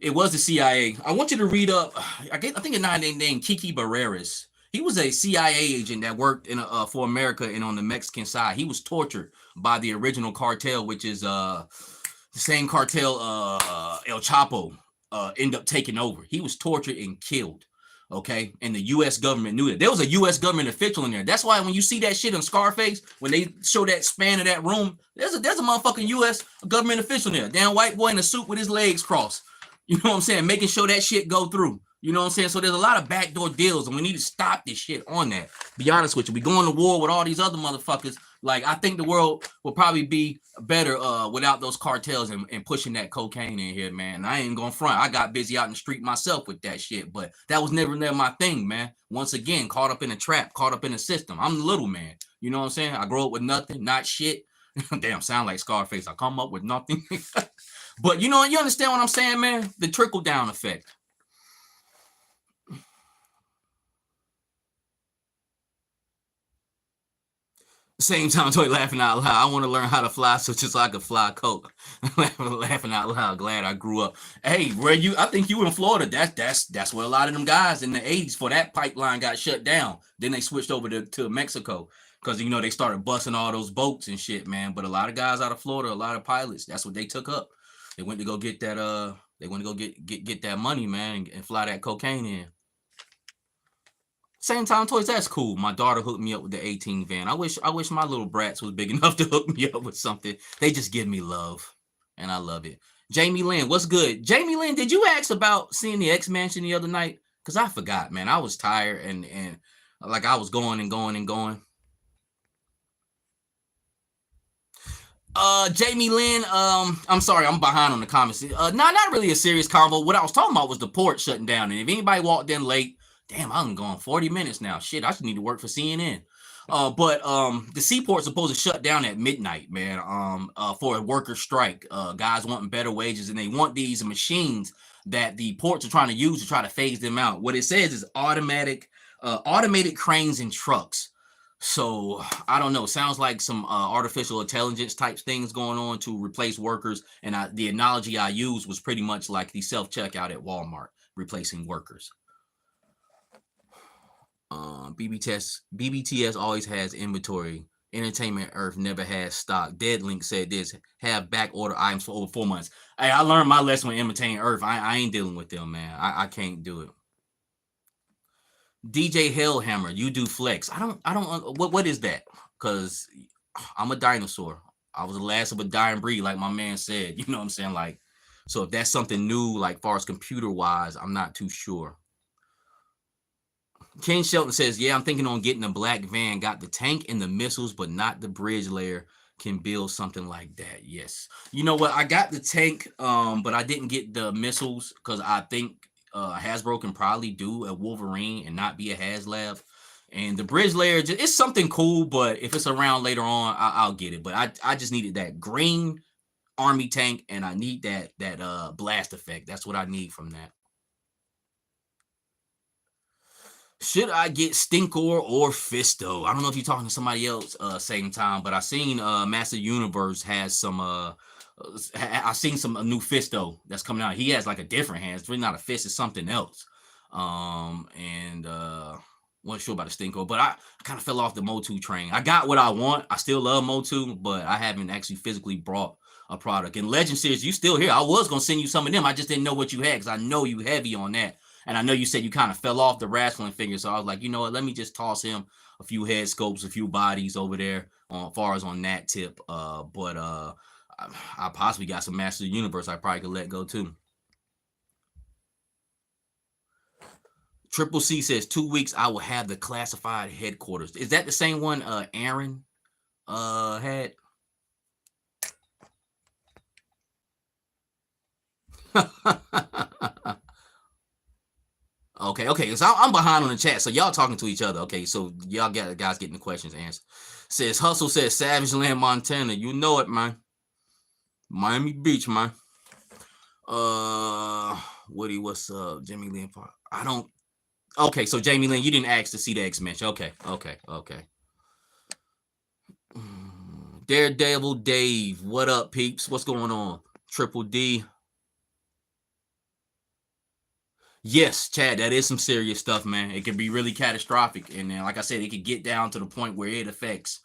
It was the CIA. I want you to read up. I think a guy named Kiki Barreras. He was a CIA agent that worked in for America and on the Mexican side. He was tortured by the original cartel, which is the same cartel El Chapo ended up taking over. He was tortured and killed. Okay, and the U.S. government knew that. There was a U.S. government official in there. That's why when you see that shit on Scarface, when they show that span of that room, there's a motherfucking U.S. government official there. Damn white boy in a suit with his legs crossed. You know what I'm saying? Making sure that shit go through. You know what I'm saying? So there's a lot of backdoor deals, and we need to stop this shit on that. Be honest with you. We going to war with all these other motherfuckers. Like, I think the world will probably be better without those cartels and pushing that cocaine in here, man. I ain't gonna front. I got busy out in the street myself with that shit, but that was never my thing, man. Once again, caught up in a trap, caught up in a system. I'm the little man. You know what I'm saying? I grow up with nothing, not shit. Damn, sound like Scarface. I come up with nothing. But you know, you understand what I'm saying, man? The trickle down effect. Same time, Toy laughing out loud. I want to learn how to fly so just so I could fly coke. Laughing out loud. Glad I grew up. Hey, where you? I think you were in Florida. That's where a lot of them guys in the '80s for that pipeline got shut down. Then they switched over to Mexico because you know they started busting all those boats and shit, man. But a lot of guys out of Florida, a lot of pilots, that's what they took up. They went to go get that. They went to go get that money, man, and fly that cocaine in. Same time, toys. That's cool. My daughter hooked me up with the 18 van. I wish my little brats was big enough to hook me up with something. They just give me love, and I love it. Jamie Lynn, what's good? Jamie Lynn, did you ask about seeing the X Mansion the other night? Cause I forgot, man. I was tired and like I was going and going and going. Jamie Lynn, I'm sorry, I'm behind on the comments. Not really a serious convo. What I was talking about was the port shutting down. And if anybody walked in late, damn, I'm going 40 minutes now. Shit, I should need to work for CNN. But the Seaports supposed to shut down at midnight, man. For a worker strike. Guys wanting better wages, and they want these machines that the ports are trying to use to try to phase them out. What it says is automated cranes and trucks. So I don't know. Sounds like some artificial intelligence type things going on to replace workers. And the analogy I used was pretty much like the self checkout at Walmart replacing workers. BBTS always has inventory. Entertainment Earth never has stock. Deadlink said this: have back order items for over 4 months. Hey, I learned my lesson with Entertainment Earth. I ain't dealing with them, man. I can't do it. DJ Hellhammer, you do flex. I don't. What is that? Because I'm a dinosaur. I was the last of a dying breed, like my man said. You know what I'm saying? Like, so if that's something new, like far as computer wise, I'm not too sure. Ken Shelton says, yeah, I'm thinking on getting a black van. Got the tank and the missiles, but not the bridge layer. Can build something like that. Yes. You know what? I got the tank, but I didn't get the missiles because I think Hasbro can probably do a Wolverine and not be a HasLab. And the bridge layer, it's something cool, but if it's around later on, I'll get it. But I just needed that green army tank, and I need that blast effect. That's what I need from that. Should I get Stinkor or Fisto? I don't know if you're talking to somebody else same time, but I seen Master Universe has some I seen some new Fisto that's coming out. He has like a different hand. It's really not a fist, it's something else. And wasn't sure about the Stinkor, but I kind of fell off the Motu train. I got what I want. I still love Motu, but I haven't actually physically brought a product. And Legend Series, you still here. I was gonna send you some of them. I just didn't know what you had because I know you heavy on that. And I know you said you kind of fell off the wrestling figure. So I was like, you know what? Let me just toss him a few head scopes, a few bodies over there as far as on that tip. But I possibly got some Master of the Universe I probably could let go too. Triple C says 2 weeks I will have the classified headquarters. Is that the same one Aaron had? Okay. So I'm behind on the chat. So y'all talking to each other. Okay, so y'all got guys getting the questions answered. Says Hustle says Savage Land, Montana. You know it, man. Miami Beach, man. Woody, what's up? Jamie Lynn Park. I don't. Okay, so Jamie Lynn, you didn't ask to see the X mention. Okay. Daredevil Dave, what up, peeps? What's going on? Triple D. Yes, Chad, that is some serious stuff, man. It can be really catastrophic, and then, like I said, it could get down to the point where it affects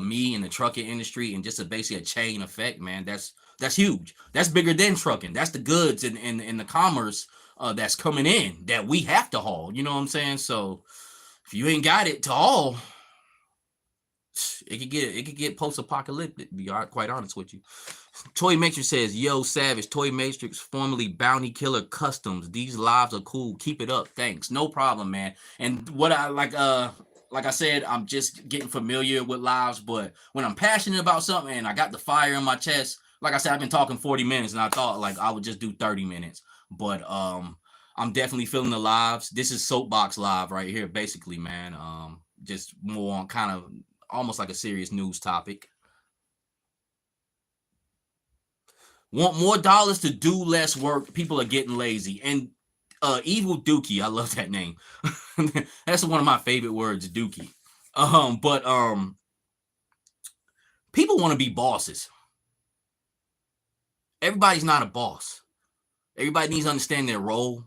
me and the trucking industry, and just basically a chain effect, man. That's huge. That's bigger than trucking. That's the goods and the commerce that's coming in that we have to haul. You know what I'm saying? So if you ain't got it to haul, it could get post-apocalyptic. To be quite honest with you. Toy Matrix says, "Yo, Savage, Toy Matrix, formerly Bounty Killer Customs. These lives are cool. Keep it up. Thanks. No problem, man." And what I like I said, I'm just getting familiar with lives, but when I'm passionate about something and I got the fire in my chest, like I said, I've been talking 40 minutes and I thought like I would just do 30 minutes. But I'm definitely feeling the lives. This is Soapbox Live right here, basically, man. Just more on kind of almost like a serious news topic. Want more dollars to do less work. People are getting lazy. And Evil Dookie, I love that name. That's one of my favorite words, Dookie. But people want to be bosses. Everybody's not a boss. Everybody needs to understand their role.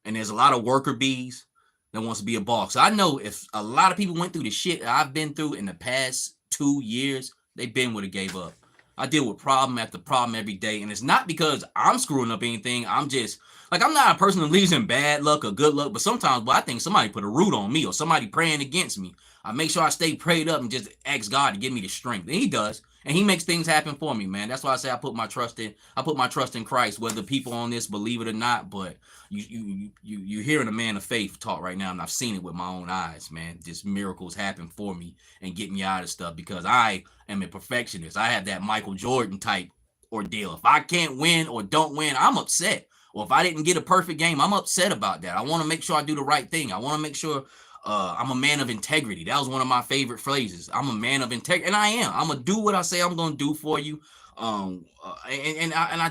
And there's a lot of worker bees that wants to be a boss. So I know if a lot of people went through the shit I've been through in the past 2 years, they've been would have gave up. I deal with problem after problem every day, and it's not because I'm screwing up anything. I'm just like, I'm not a person that believes in bad luck or good luck, but sometimes, I think somebody put a root on me or somebody praying against me. I make sure I stay prayed up and just ask God to give me the strength, and He does, and He makes things happen for me, man. That's why I say I put my trust in Christ, whether people on this believe it or not. But you're hearing a man of faith talk right now, and I've seen it with my own eyes, man. Just miracles happen for me and get me out of stuff because I am a perfectionist. I have that Michael Jordan type ordeal. If I can't win or don't win, I'm upset. Or if I didn't get a perfect game, I'm upset about that. I want to make sure I do the right thing. I want to make sure I'm a man of integrity. That was one of my favorite phrases. I'm a man of integrity, and I am. I'm gonna do what I say I'm gonna do for you. I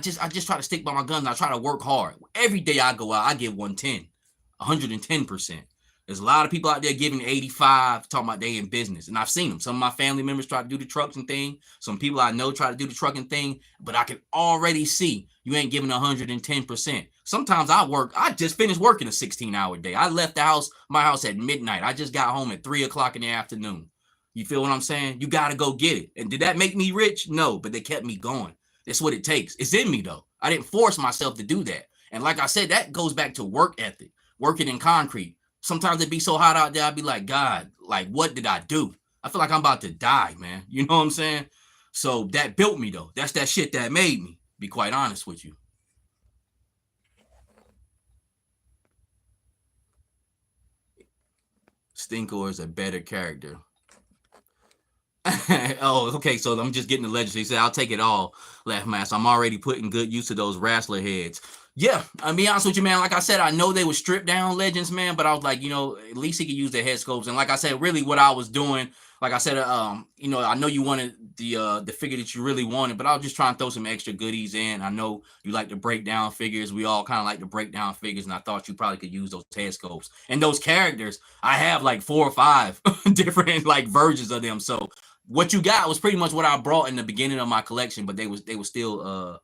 just try to stick by my guns. I try to work hard. Every day I go out, I give 110%. There's a lot of people out there giving 85, talking about they in business. And I've seen them. Some of my family members try to do the trucking thing. Some people I know try to do the trucking thing. But I can already see you ain't giving 110%. Sometimes I just finished working a 16-hour day. I left my house at midnight. I just got home at 3 o'clock in the afternoon. You feel what I'm saying? You got to go get it. And did that make me rich? No, but they kept me going. That's what it takes. It's in me, though. I didn't force myself to do that. And like I said, that goes back to work ethic, working in concrete. Sometimes it'd be so hot out there, I'd be like, God, like, what did I do? I feel like I'm about to die, man. You know what I'm saying? So that built me, though. That's that shit that made me, be quite honest with you. Stinkor is a better character. Oh, okay. So I'm just getting the legend. He said, "I'll take it all, Laugh Master. I'm already putting good use of those wrestler heads." Yeah, I'll be honest with you, man. Like I said, I know they were stripped down legends, man. But I was like, at least he could use the head scopes. And like I said, really, what I was doing, like I said, I know you wanted the figure that you really wanted, but I was just trying to throw some extra goodies in. I know you like to break down figures. We all kind of like to break down figures, and I thought you probably could use those head scopes and those characters. I have like 4 or 5 different like versions of them. So what you got was pretty much what I brought in the beginning of my collection, but they were still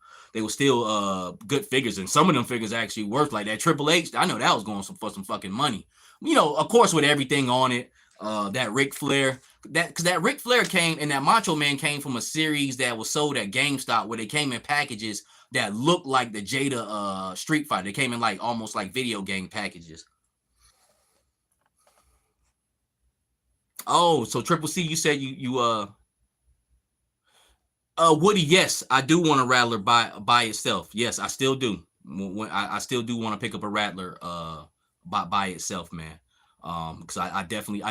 good figures, and some of them figures actually worth like that Triple H. I know that was going for some fucking money. Of course, with everything on it, that Ric Flair, because that Ric Flair came and that Macho Man came from a series that was sold at GameStop where they came in packages that looked like the Jada Street Fighter. They came in like almost like video game packages. Oh, so Triple C, you said you Woody, yes, I do want a Rattler by itself. Yes, I still do. I still do want to pick up a Rattler by itself, man. Because I definitely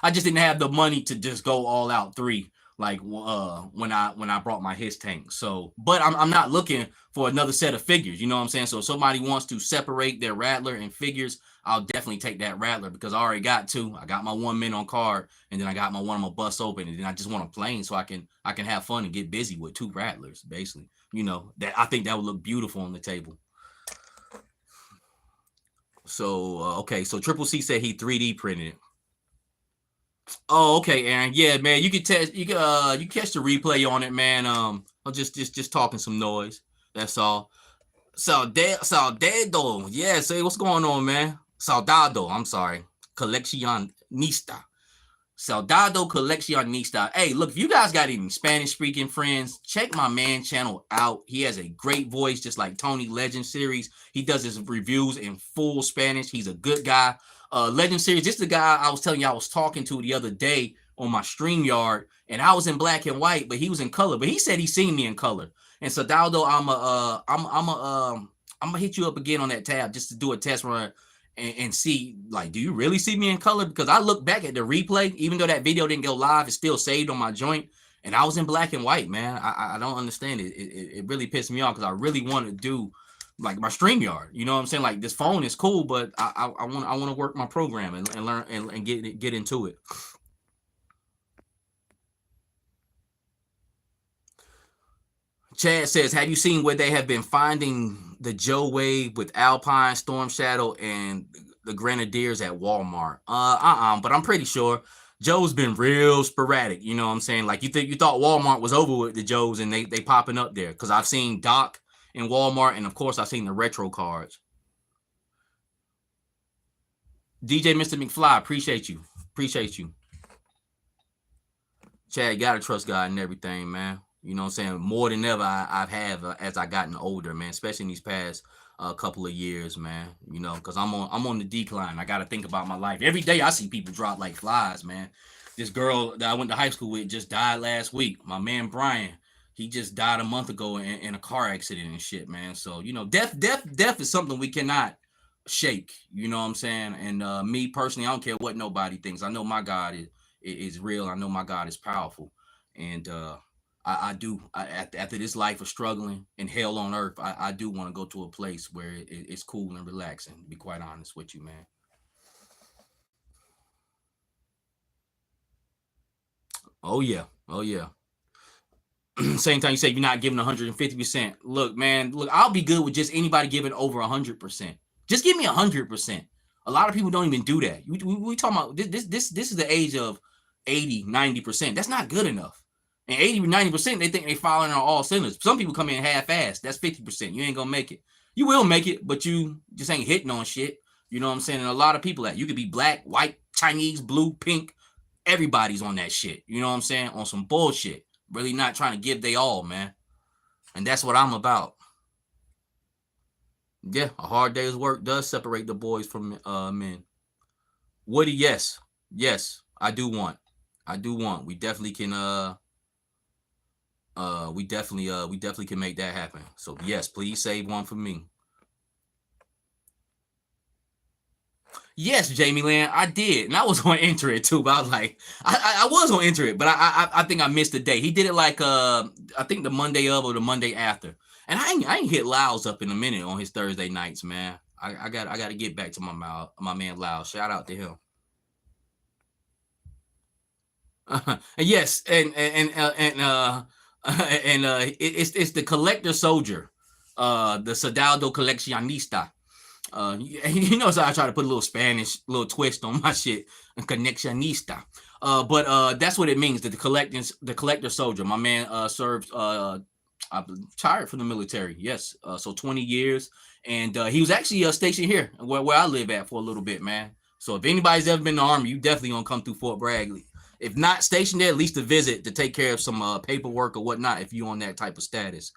I just didn't have the money to just go all out 3. like when I brought my his tank. So, but I'm not looking for another set of figures. You know what I'm saying? So if somebody wants to separate their Rattler and figures, I'll definitely take that Rattler because I already got two. I got my 1 min on card, and then I got my one I'm gonna bust open, and then I just want a plane so I can have fun and get busy with two Rattlers, basically. You know, that I think that would look beautiful on the table. So okay, so Triple C said he 3D printed it. Oh, okay, Aaron. Yeah, man, you can test. You catch the replay on it, man. I'm just talking some noise. That's all. Saudado. Yeah, say what's going on, man. Saudado. I'm sorry. Coleccionista. Saudado Coleccionista. Hey, look, if you guys got any Spanish speaking friends, check my man channel out. He has a great voice, just like Tony Legend series. He does his reviews in full Spanish. He's a good guy. Legend series, this is the guy I was telling you I was talking to the other day on my StreamYard, and I was in black and white, but he was in color. But he said he seen me in color. And so Daldo, I'm gonna hit you up again on that tab just to do a test run and see, like, do you really see me in color? Because I look back at the replay, even though that video didn't go live, it's still saved on my joint, and I was in black and white, man. I don't understand it. It really pissed me off because I really want to do like my StreamYard. You know what I'm saying? Like this phone is cool, but I want to work my program and learn and get into it. Chad says, have you seen where they have been finding the Joe Wave with Alpine, Storm Shadow, and the Grenadiers at Walmart? But I'm pretty sure Joe's been real sporadic. You know what I'm saying? Like you thought Walmart was over with the Joes, and they popping up there because I've seen Doc in Walmart, and of course I've seen the retro cards. DJ Mr. McFly, appreciate you. Chad, you gotta trust God and everything, man. You know what I'm saying? More than ever, I've had as I gotten older, man. Especially in these past couple of years, man. You know, because I'm on the decline. I got to think about my life. Every day I see people drop like flies, man. This girl that I went to high school with just died last week. My man Brian, he just died a month ago in a car accident and shit, man. So you know, death is something we cannot shake. You know what I'm saying? And me personally, I don't care what nobody thinks. I know my God is real. I know my God is powerful, and after this life of struggling and hell on earth, I do want to go to a place where it's cool and relaxing, to be quite honest with you, man. Oh yeah. Same time you say you're not giving 150%. Look, man, I'll be good with just anybody giving over 100%. Just give me 100%. A lot of people don't even do that. We talking about this is the age of 80, 90%. That's not good enough. And 80 to 90%, they think they firing on all cylinders. Some people come in half-assed. That's 50%. You ain't gonna make it. You will make it, but you just ain't hitting on shit. You know what I'm saying? And a lot of people that you could be black, white, Chinese, blue, pink. Everybody's on that shit. You know what I'm saying? On some bullshit. Really not trying to give they all, man. And that's what I'm about. Yeah, a hard day's work does separate the boys from men. Woody, yes. I do want. We definitely can we definitely can make that happen. So yes, please save one for me. Yes, Jamie Land, I did, and I was going to enter it too. But I was like, I was going to enter it, but I think I missed the day. He did it like I think the Monday of or the Monday after, and I ain't hit Lyles up in a minute on his Thursday nights, man. I got to get back to my man Lyles. Shout out to him. Yes, and it's the collector soldier, the Soldado Coleccionista. You know, so I try to put a little Spanish, little twist on my shit, Connectionista. But that's what it means. That the collector soldier. My man served. I'm retired from the military. Yes, so 20 years, and he was actually stationed here where I live at for a little bit, man. So if anybody's ever been in the Army, you definitely gonna come through Fort Bragg. If not stationed there, at least a visit to take care of some paperwork or whatnot. If you on that type of status.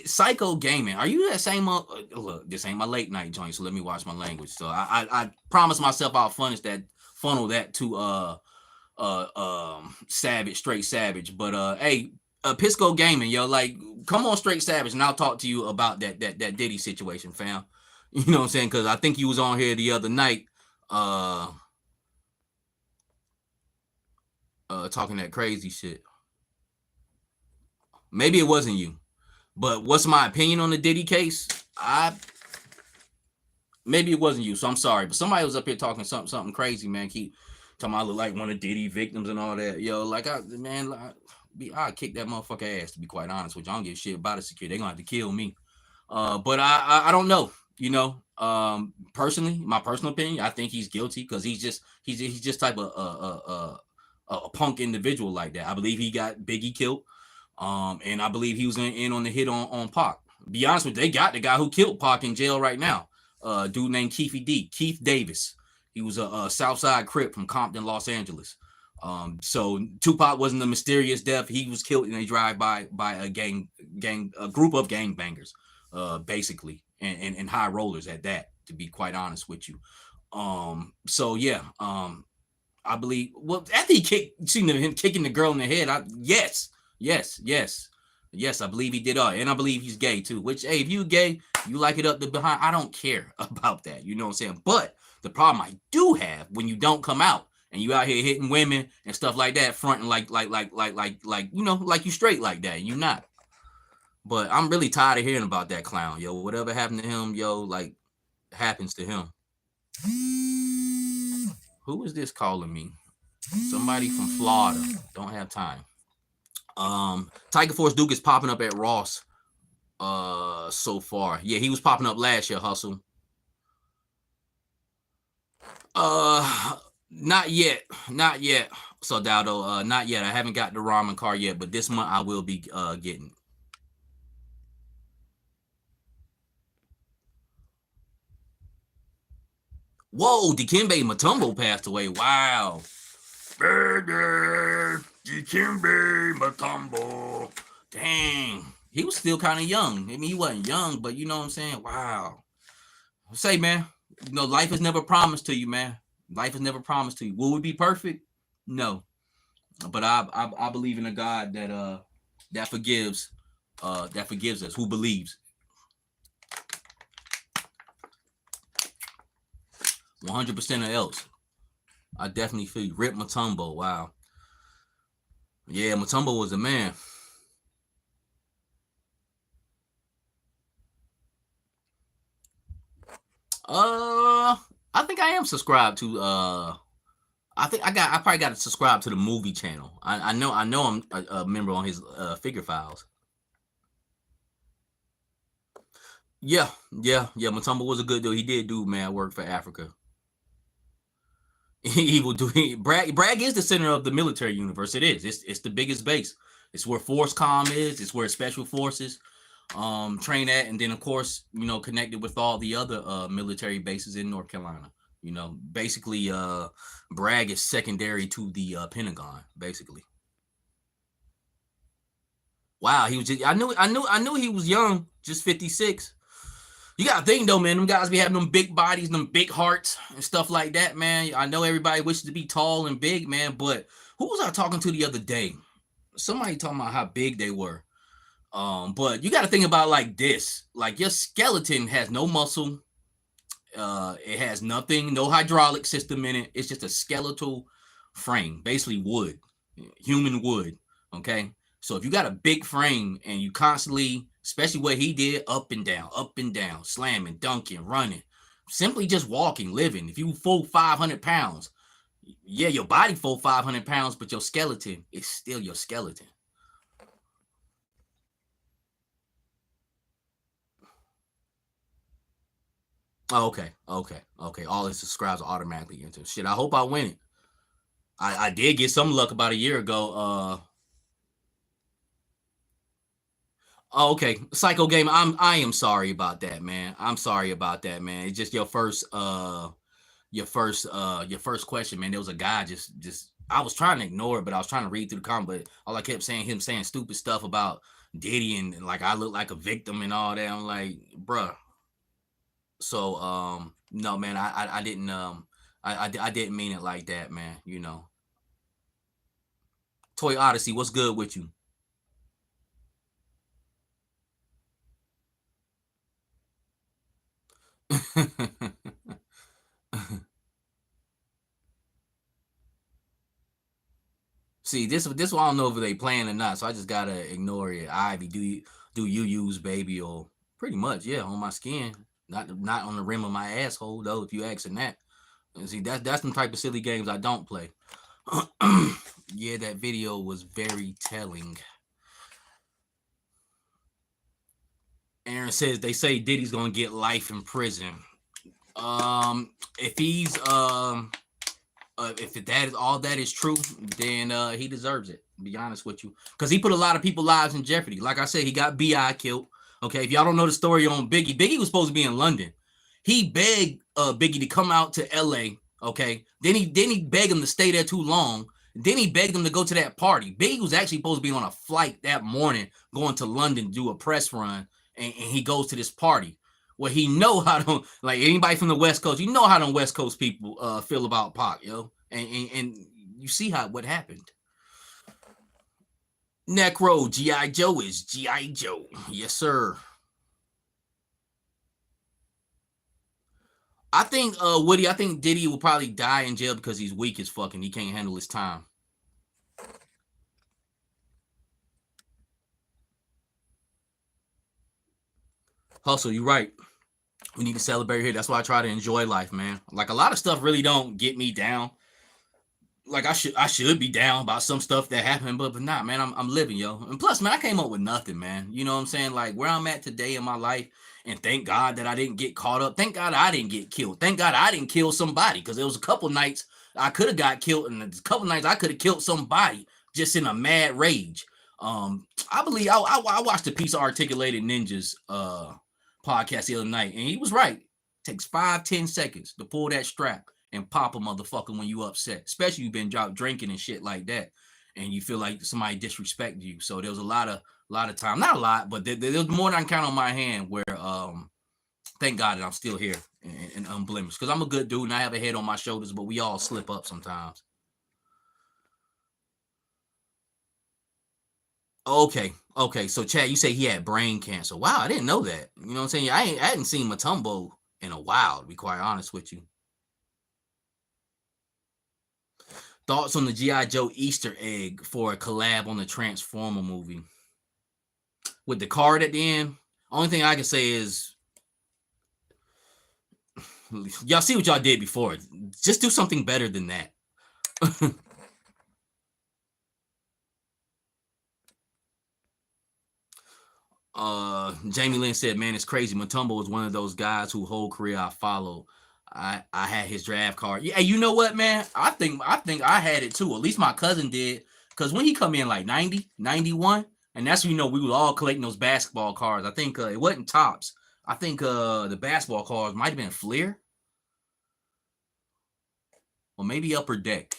Psycho Gaming. Are you that same? Look, this ain't my late night joint, so let me watch my language. So I promised myself I'll funnel that to Savage, straight Savage. But hey, Pisco Gaming, yo, like come on, straight Savage, and I'll talk to you about that Diddy situation, fam. You know what I'm saying? Because I think you was on here the other night. talking that crazy shit. Maybe it wasn't you, but what's my opinion on the Diddy case? I Maybe it wasn't you, so I'm sorry, but somebody was up here talking something crazy, man. Keep talking about I look like one of Diddy victims and all that. Yo, like I kick that motherfucker ass, to be quite honest with you. I don't give a shit about the security. They gonna have to kill me. But I don't know. You know, personally, my personal opinion, I think he's guilty because he's just type of a punk individual like that. I believe he got Biggie killed. And I believe he was in on the hit on Pac. Be honest with you, they got the guy who killed Pac in jail right now. Dude named Keith Davis. He was a Southside Crip from Compton, Los Angeles. So Tupac wasn't a mysterious death. He was killed in a drive-by by a group of gangbangers, basically, and high rollers at that. To be quite honest with you. So yeah. I believe. Well, after seen him kicking the girl in the head. Yes, yes. I believe he did all, and I believe he's gay too. Which, hey, if you gay, you like it up the behind. I don't care about that. You know what I'm saying? But the problem I do have when you don't come out and you out here hitting women and stuff like that, fronting like you know, like you straight like that, and you not. But I'm really tired of hearing about that clown, yo. Whatever happened to him, yo, like happens to him. Who is this calling me? Somebody from Florida. Don't have time. Tiger Force Duke is popping up at Ross. So far, yeah, he was popping up last year. Hustle. Not yet, not yet. Soldado, not yet. I haven't got the ramen card yet, but this month I will be getting. Whoa, Dikembe Mutombo passed away. Wow. Dikembe Mutombo. Dang. He was still kind of young. I mean, he wasn't young, but you know what I'm saying? Wow. Say, man, you know, life is never promised to you, man. Life is never promised to you. Will we be perfect? No. But I believe in a God that forgives us, who believes. 100% of else. I definitely feel Rip Mutombo. Wow. Yeah, Mutombo was a man. I think I am subscribed to I probably got to subscribe to the movie channel. I know I'm a member on his figure files. Yeah. Mutombo was a good dude. He did do mad work for Africa. He will do. Bragg is the center of the military universe. It is. It's the biggest base. It's where ForceCom is. It's where Special Forces train at, and then of course, you know, connected with all the other military bases in North Carolina. You know, basically, Bragg is secondary to the Pentagon. Basically. Wow, he was. I knew he was young. Just 56. You gotta think though, man. Them guys be having them big bodies, them big hearts, and stuff like that, man. I know everybody wishes to be tall and big, man. But who was I talking to the other day? Somebody talking about how big they were. But you gotta think about like this: like your skeleton has no muscle. It has nothing, no hydraulic system in it. It's just a skeletal frame, basically wood, human wood. Okay. So if you got a big frame and you constantly, especially what he did, up and down, slamming, dunking, running, simply just walking, living. If you full 500 pounds, yeah, your body full 500 pounds, but your skeleton is still your skeleton. Oh, okay. All his subscribes are automatically into shit. I hope I win it. I did get some luck about a year ago. Oh, okay. Psycho Game. I am sorry about that, man. I'm sorry about that, man. It's just your first question, man. There was a guy just I was trying to ignore it, but I was trying to read through the comment, but all I kept saying him saying stupid stuff about Diddy and like I look like a victim and all that. I'm like, bruh. So no, man, I didn't I didn't mean it like that, man. You know. Toy Odyssey, what's good with you? See, this one I don't know if they playing or not, so I just gotta ignore it. Ivy, do you use baby or pretty much, yeah, on my skin, not on the rim of my asshole though. If you asking that, and see that's some type of silly games I don't play. Yeah, that video was very telling. Aaron says they say Diddy's gonna get life in prison. If he's if that is all that is true, then he deserves it. To be honest with you, because he put a lot of people's lives in jeopardy. Like I said, he got Bi killed. Okay, if y'all don't know the story on Biggie, Biggie was supposed to be in London. He begged Biggie to come out to L.A. Okay, then he begged him to stay there too long. Then he begged him to go to that party. Biggie was actually supposed to be on a flight that morning going to London to do a press run, and he goes to this party. Well, he know how to, like anybody from the West Coast, you know how them West Coast people feel about Pac, yo, and you see what happened. Necro, G.I. Joe is G.I. Joe. Yes, sir. I think Woody, I think Diddy will probably die in jail because he's weak as fuck and he can't handle his time. Hustle, you right. We need to celebrate here. That's why I try to enjoy life, man. Like a lot of stuff really don't get me down. Like I should be down about some stuff that happened, but not, man. I'm living, yo. And plus, man, I came up with nothing, man. You know what I'm saying? Like where I'm at today in my life, and thank God that I didn't get caught up. Thank God I didn't get killed. Thank God I didn't kill somebody because there was a couple nights I could have got killed, and a couple nights I could have killed somebody just in a mad rage. I believe I watched a piece of Articulated Ninjas podcast the other night, and he was right. It takes 5-10 seconds to pull that strap and pop a motherfucker when you upset, especially you've been out drinking and shit like that, and you feel like somebody disrespected you. So there was a lot of time, not a lot, but there was more than I can count on my hand where thank God that I'm still here and unblemished because I'm a good dude and I have a head on my shoulders, but we all slip up sometimes. Okay. So Chad, you say he had brain cancer. Wow, I didn't know that. You know what I'm saying? I hadn't seen Matumbo in a while, to be quite honest with you. Thoughts on the G.I. Joe Easter egg for a collab on the Transformer movie? With the card at the end, only thing I can say is y'all see what y'all did before. Just do something better than that. Jamie Lynn said, man, it's crazy. Matumbo was one of those guys who whole career I followed. I had his draft card. Yeah, you know what, man? I think I had it too. At least my cousin did. Because when he come in like 90, 91, and that's when we were all collecting those basketball cards. I think it wasn't Tops. I think the basketball cards might have been Fleer or maybe Upper Deck.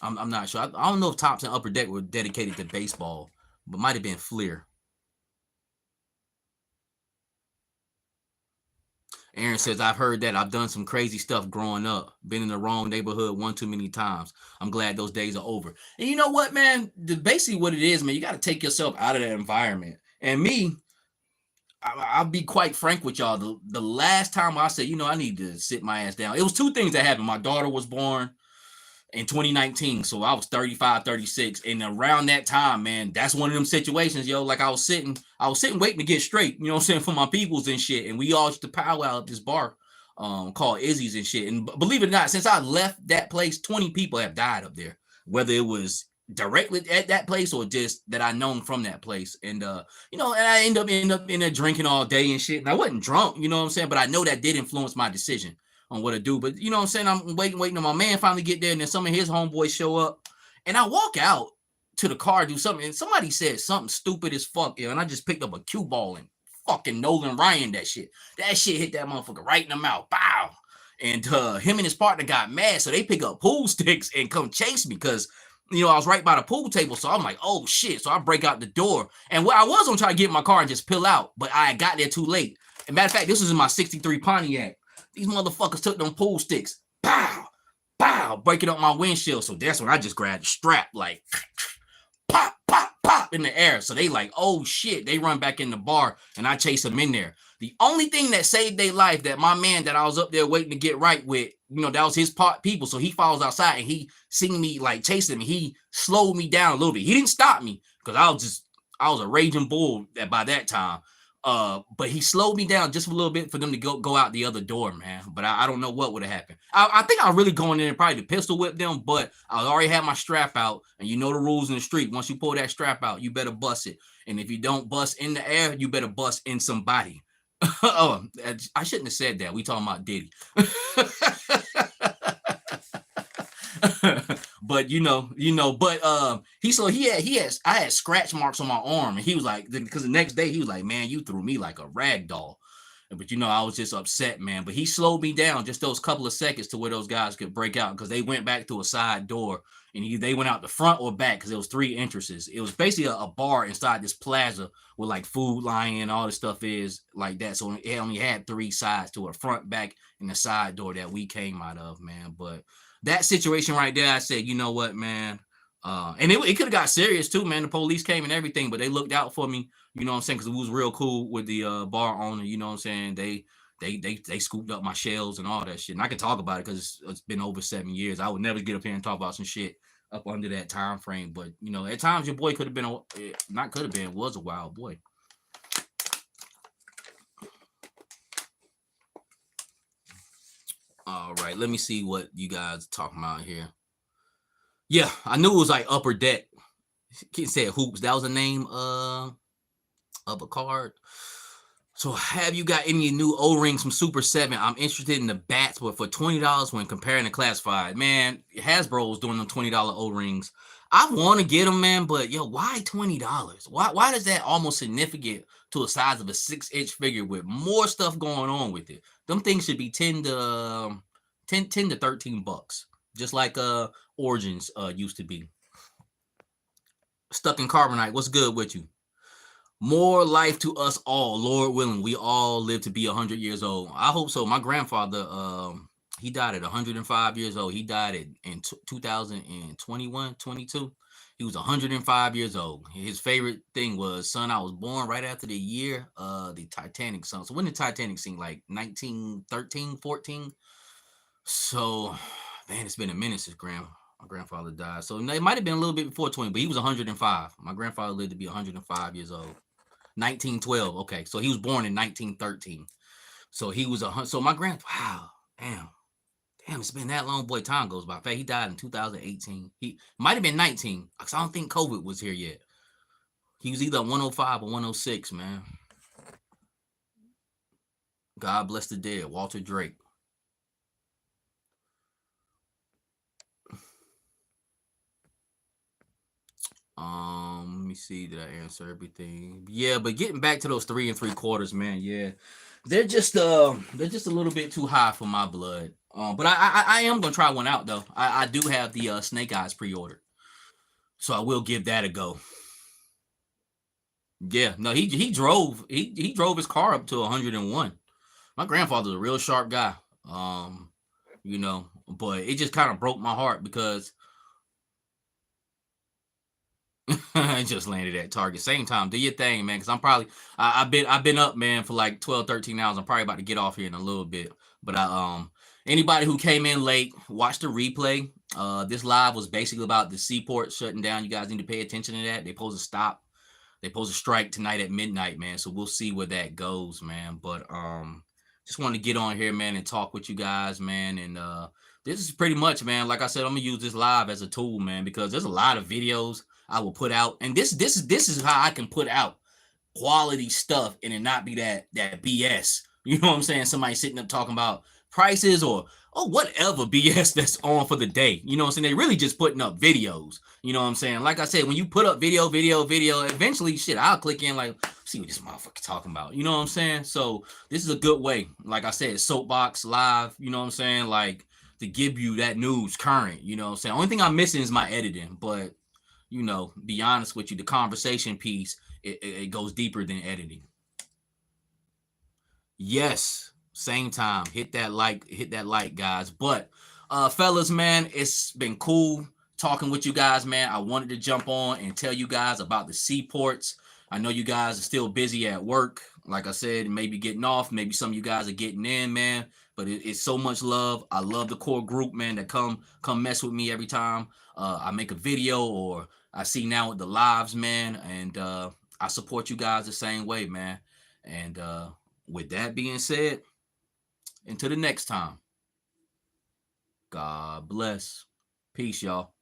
I'm not sure. I don't know if Tops and Upper Deck were dedicated to baseball, but might have been Fleer. Aaron says, I've heard that. I've done some crazy stuff growing up. Been in the wrong neighborhood one too many times. I'm glad those days are over. And you know what, man? Basically what it is, man, you got to take yourself out of that environment. And me, I'll be quite frank with y'all. The last time I said, I need to sit my ass down. It was two things that happened. My daughter was born in 2019. So I was 35, 36. And around that time, man, that's one of them situations, yo. Like I was sitting waiting to get straight, you know what I'm saying, for my peoples and shit. And we all used to powwow at this bar called Izzy's and shit. And believe it or not, since I left that place, 20 people have died up there, whether it was directly at that place or just that I known from that place. And and I end up in there drinking all day and shit. And I wasn't drunk, you know what I'm saying? But I know that did influence my decision on what to do. But you know what I'm saying? I'm waiting on my man finally get there, and then some of his homeboys show up. And I walk out to the car, do something, and somebody said something stupid as fuck, and I just picked up a cue ball and fucking Nolan Ryan that shit. That shit hit that motherfucker right in the mouth. Bow. And him and his partner got mad, so they pick up pool sticks and come chase me because I was right by the pool table. So I'm like, oh shit. So I break out the door. And what I was gonna try to get in my car and just pill out, but I got there too late. And matter of fact, this was in my 63 Pontiac. These motherfuckers took them pool sticks. Pow, pow, breaking up my windshield. So that's when I just grabbed the strap, like pop, pop, pop in the air. So they like, oh shit. They run back in the bar and I chase them in there. The only thing that saved their life, that my man that I was up there waiting to get right with, that was his people. So he follows outside and he seen me like chasing me. He slowed me down a little bit. He didn't stop me because I was a raging bull by that time. But he slowed me down just a little bit for them to go out the other door, man. But I don't know what would have happened. I think I really going in and probably to pistol whip them, but I already had my strap out, and you know the rules in the street. Once you pull that strap out, you better bust it. And if you don't bust in the air, you better bust in somebody. Oh, I shouldn't have said that. We talking about Diddy. But I had scratch marks on my arm, and he was like, because the next day he was like, man, you threw me like a rag doll. But I was just upset, man. But he slowed me down just those couple of seconds to where those guys could break out, because they went back to a side door, and they went out the front or back, because there was 3 entrances. It was basically a bar inside this plaza where like Food Lion and all this stuff is like that. So it only had 3 sides to a front, back, and the side door that we came out of, man. But that situation right there, I said, you know what, man. And it could have got serious too, man. The police came and everything, but they looked out for me, you know what I'm saying? Because it was real cool with the bar owner, you know what I'm saying? They scooped up my shells and all that shit. And I can talk about it because it's been over 7 years. I would never get up here and talk about some shit up under that time frame. But at times your boy could have been was a wild boy. All right, let me see what you guys talking about here. Yeah, I knew it was like Upper Deck. Kid said Hoops. That was the name of a card. So have you got any new O-rings from Super 7? I'm interested in the bats, but for $20 when comparing to classified. Man, Hasbro was doing them $20 O-rings. I want to get them, man, but why $20? Why is that almost significant to the size of a 6-inch figure with more stuff going on with it? Them things should be 10 to $13, just like Origins used to be. Stuck in Carbonite, what's good with you? More life to us all, Lord willing. We all live to be 100 years old. I hope so. My grandfather, he died at 105 years old. He died in 2021, 22. He was 105 years old. His favorite thing was, son, I was born right after the year the Titanic sunk. So when the Titanic sink, like 1913, 14. So, man, it's been a minute since my grandfather died. So it might have been a little bit before 20, but he was 105. My grandfather lived to be 105 years old. 1912. Okay, so he was born in 1913. So he was so my wow, damn, it's been that long. Boy, time goes by. In fact, he died in 2018. He might have been 19, because I don't think COVID was here yet. He was either 105 or 106, man. God bless the dead. Walter Drake. Let me see. Did I answer everything? Yeah, but getting back to those 3 3/4, man. Yeah, they're just a little bit too high for my blood. But I am gonna try one out though. I do have the Snake Eyes pre-ordered, so I will give that a go. Yeah, no, he drove his car up to 101. My grandfather's a real sharp guy. But it just kind of broke my heart because I just landed at Target. Same time. Do your thing, man. Because I've been up, man, for like 12, 13 hours. I'm probably about to get off here in a little bit. But anybody who came in late, watch the replay. This live was basically about the Seaports shutting down. You guys need to pay attention to that. They supposed to stop. They supposed to strike tonight at midnight, man. So we'll see where that goes, man. But just want to get on here, man, and talk with you guys, man. And this is pretty much, man. Like I said, I'm gonna use this live as a tool, man, because there's a lot of videos I will put out, and this is how I can put out quality stuff and it not be that BS. You know what I'm saying? Somebody sitting up talking about prices or whatever BS that's on for the day. You know what I'm saying? They really just putting up videos. You know what I'm saying? Like I said, when you put up video, eventually shit, I'll click in like, see what this motherfucker talking about. You know what I'm saying? So this is a good way. Like I said, Soapbox live, you know what I'm saying? Like to give you that news current, you know what I'm saying? Only thing I'm missing is my editing, but be honest with you, the conversation piece, it goes deeper than editing. Yes, same time. Hit that like, guys. But fellas, man, it's been cool talking with you guys, man. I wanted to jump on and tell you guys about the Seaports. I know you guys are still busy at work. Like I said, maybe getting off, maybe some of you guys are getting in, man. But it's so much love. I love the core group, man, that come mess with me every time I make a video or I see now with the lives, man. And I support you guys the same way, man. And with that being said, until the next time, God bless. Peace, y'all.